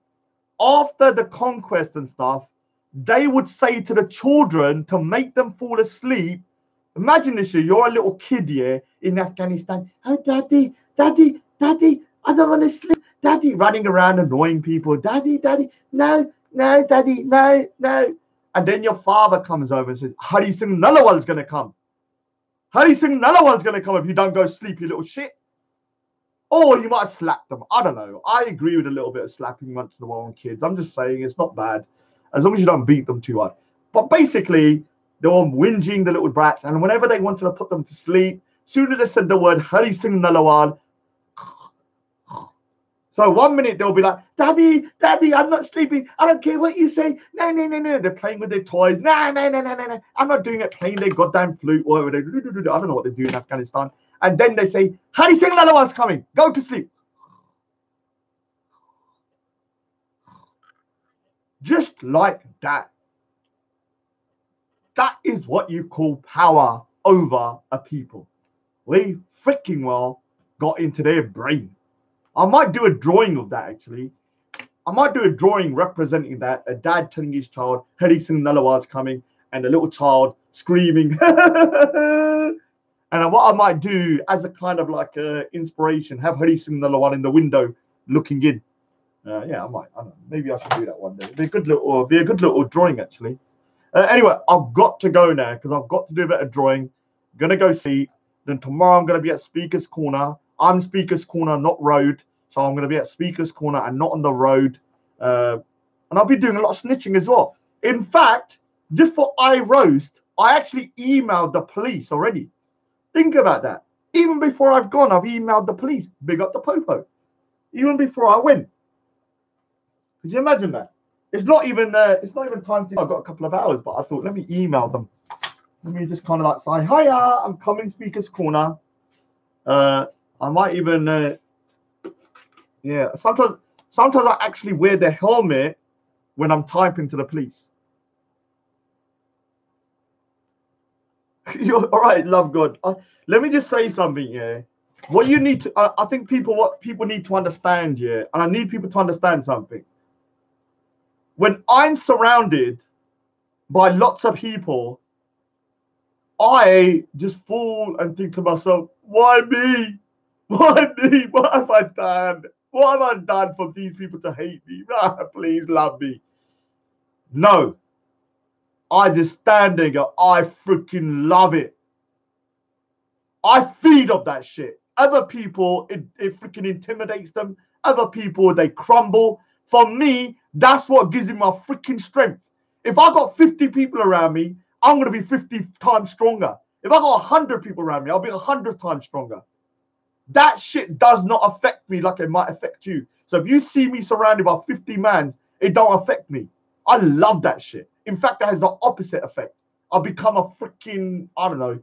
after the conquest and stuff, they would say to the children to make them fall asleep. Imagine this, you're a little kid here in Afghanistan. Oh, daddy, daddy, daddy, I don't want to sleep. Daddy, running around annoying people. Daddy, daddy, no, no, daddy, no, no. And then your father comes over and says, Hari Singh Nalawal's going to come. Hari Singh Nalawal's going to come if you don't go sleep, you little shit. Or you might have slapped them. I don't know. I agree with a little bit of slapping once in a while on kids. I'm just saying it's not bad, as long as you don't beat them too hard. But basically, they were whinging, the little brats, and whenever they wanted to put them to sleep, as soon as they said the word Hari Singh Nalawal, so 1 minute they'll be like, Daddy, Daddy, I'm not sleeping. I don't care what you say. No, no, no, no. They're playing with their toys. No, no, no, no, no, no. I'm not doing it. Playing their goddamn flute or whatever. I don't know what they do in Afghanistan. And then they say, Hari Singh Nalawal's coming. Go to sleep. Just like that. That is what you call power over a people. We freaking well got into their brain. I might do a drawing of that, actually. I might do a drawing representing that. A dad telling his child, Hari Singh Nalawal's coming, and a little child screaming. And what I might do as a kind of like inspiration, have Hari Singh Nalawal in the window looking in. Yeah, I might. I don't know. Maybe I should do that one day. Be a good little drawing, actually. Anyway, I've got to go now because I've got to do a bit of drawing. I'm gonna go see. Then tomorrow I'm gonna be at Speaker's Corner. I'm Speaker's Corner, not Road. So I'm gonna be at Speaker's Corner and not on the road. And I'll be doing a lot of snitching as well. In fact, just for iRoast, I actually emailed the police already. Think about that. Even before I've gone, I've emailed the police. Big up the Popo. Even before I went. Could you imagine that? It's not even time to. I've got a couple of hours, but I thought let me email them. Let me just kind of like say, hiya, I'm coming Speaker's Corner. I might even yeah. Sometimes I actually wear the helmet when I'm typing to the police. You're all right, love God. Let me just say something, yeah. What you need to, I think what people need to understand, yeah, and I need people to understand something. When I'm surrounded by lots of people, I just fall and think to myself, why me? Why me? What have I done? What have I done for these people to hate me? Please love me. No. I just stand there and go, I freaking love it. I feed off that shit. Other people, it freaking intimidates them. Other people, they crumble. For me, that's what gives me my freaking strength. If I got 50 people around me, I'm going to be 50 times stronger. If I got 100 people around me, I'll be 100 times stronger. That shit does not affect me like it might affect you. So if you see me surrounded by 50 men, it don't affect me. I love that shit. In fact, that has the opposite effect. I'll become a freaking, I don't know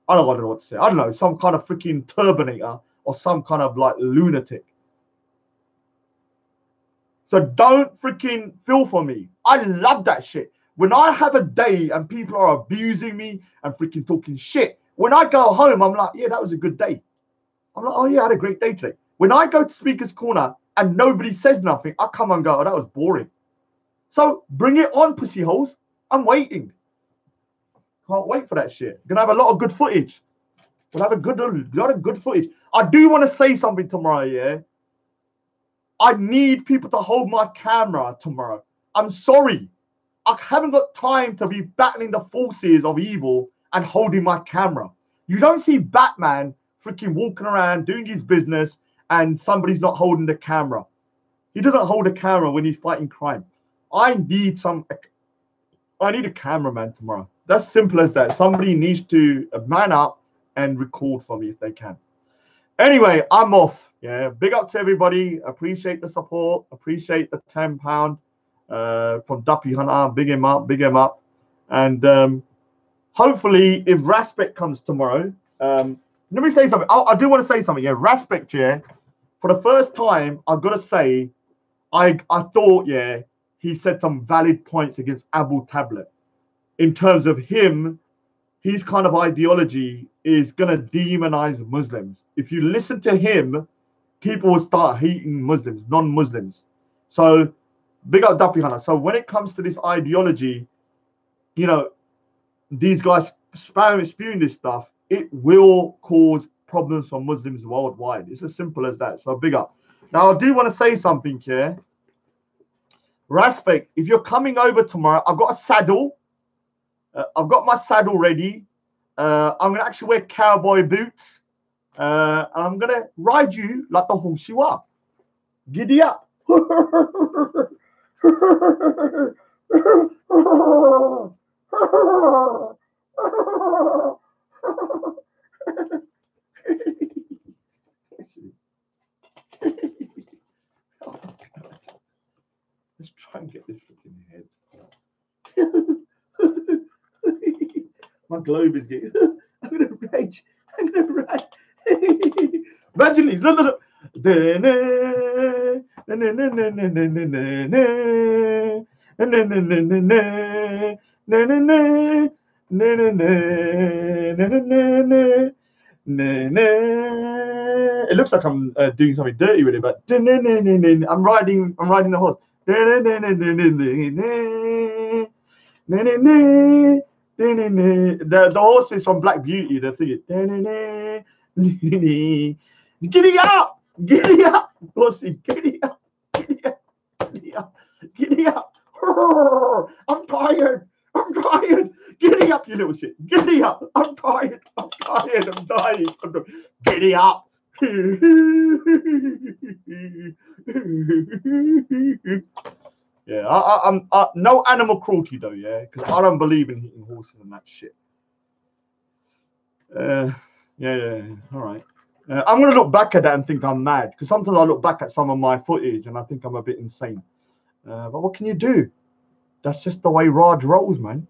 what to say. I don't know, some kind of freaking Terminator or some kind of like lunatic. So don't freaking feel for me. I love that shit. When I have a day and people are abusing me and freaking talking shit, when I go home, I'm like, yeah, that was a good day. I'm like, oh yeah, I had a great day today. When I go to Speaker's Corner and nobody says nothing, I come and go, oh, that was boring. So bring it on, pussy holes. I'm waiting. Can't wait for that shit. Gonna have a lot of good footage. We'll have a lot of good footage. I do want to say something tomorrow, yeah? I need people to hold my camera tomorrow. I'm sorry. I haven't got time to be battling the forces of evil and holding my camera. You don't see Batman freaking walking around doing his business and somebody's not holding the camera. He doesn't hold a camera when he's fighting crime. I need a cameraman tomorrow. That's simple as that. Somebody needs to man up and record for me if they can. Anyway, I'm off. Yeah, big up to everybody. Appreciate the support. Appreciate the £10 from Duppy Hunter. Big him up. And hopefully, if Raspek comes tomorrow, let me say something. I do want to say something. Yeah, Raspek, yeah. For the first time, I've got to say, I thought, yeah, he said some valid points against Abu Tablet in terms of him. His kind of ideology is going to demonize Muslims. If you listen to him, people will start hating Muslims, non-Muslims. So big up Duppy Hunter. So when it comes to this ideology, you know, these guys spewing this stuff, it will cause problems for Muslims worldwide. It's as simple as that. So big up. Now, I do want to say something here. Raspek, if you're coming over tomorrow, I've got a saddle. I've got my saddle ready. I'm going to actually wear cowboy boots. And I'm going to ride you like the horse you are. Giddy up. Let's try and get this freaking head. My globe is getting. I'm gonna rage. Imagine look. It looks like I'm doing something dirty with it, but I'm riding the horse. The horse is from Black Beauty. The thing is, giddy up, horsey, giddy up. I'm tired. Giddy up, you little shit. Giddy up. I'm tired. I'm dying. Giddy up. Yeah, I'm no animal cruelty though, yeah, because I don't believe in hitting horses and that shit. Yeah, all right. I'm gonna look back at that and think I'm mad, because sometimes I look back at some of my footage and I think I'm a bit insane. But what can you do? That's just the way Raj rolls, man.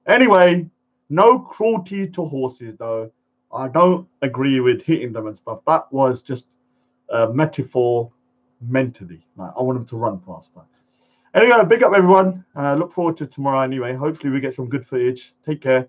Anyway, no cruelty to horses though. I don't agree with hitting them and stuff. That was just a metaphor mentally. Like, I want them to run faster. Anyway, big up everyone. Look forward to tomorrow anyway. Hopefully we get some good footage. Take care.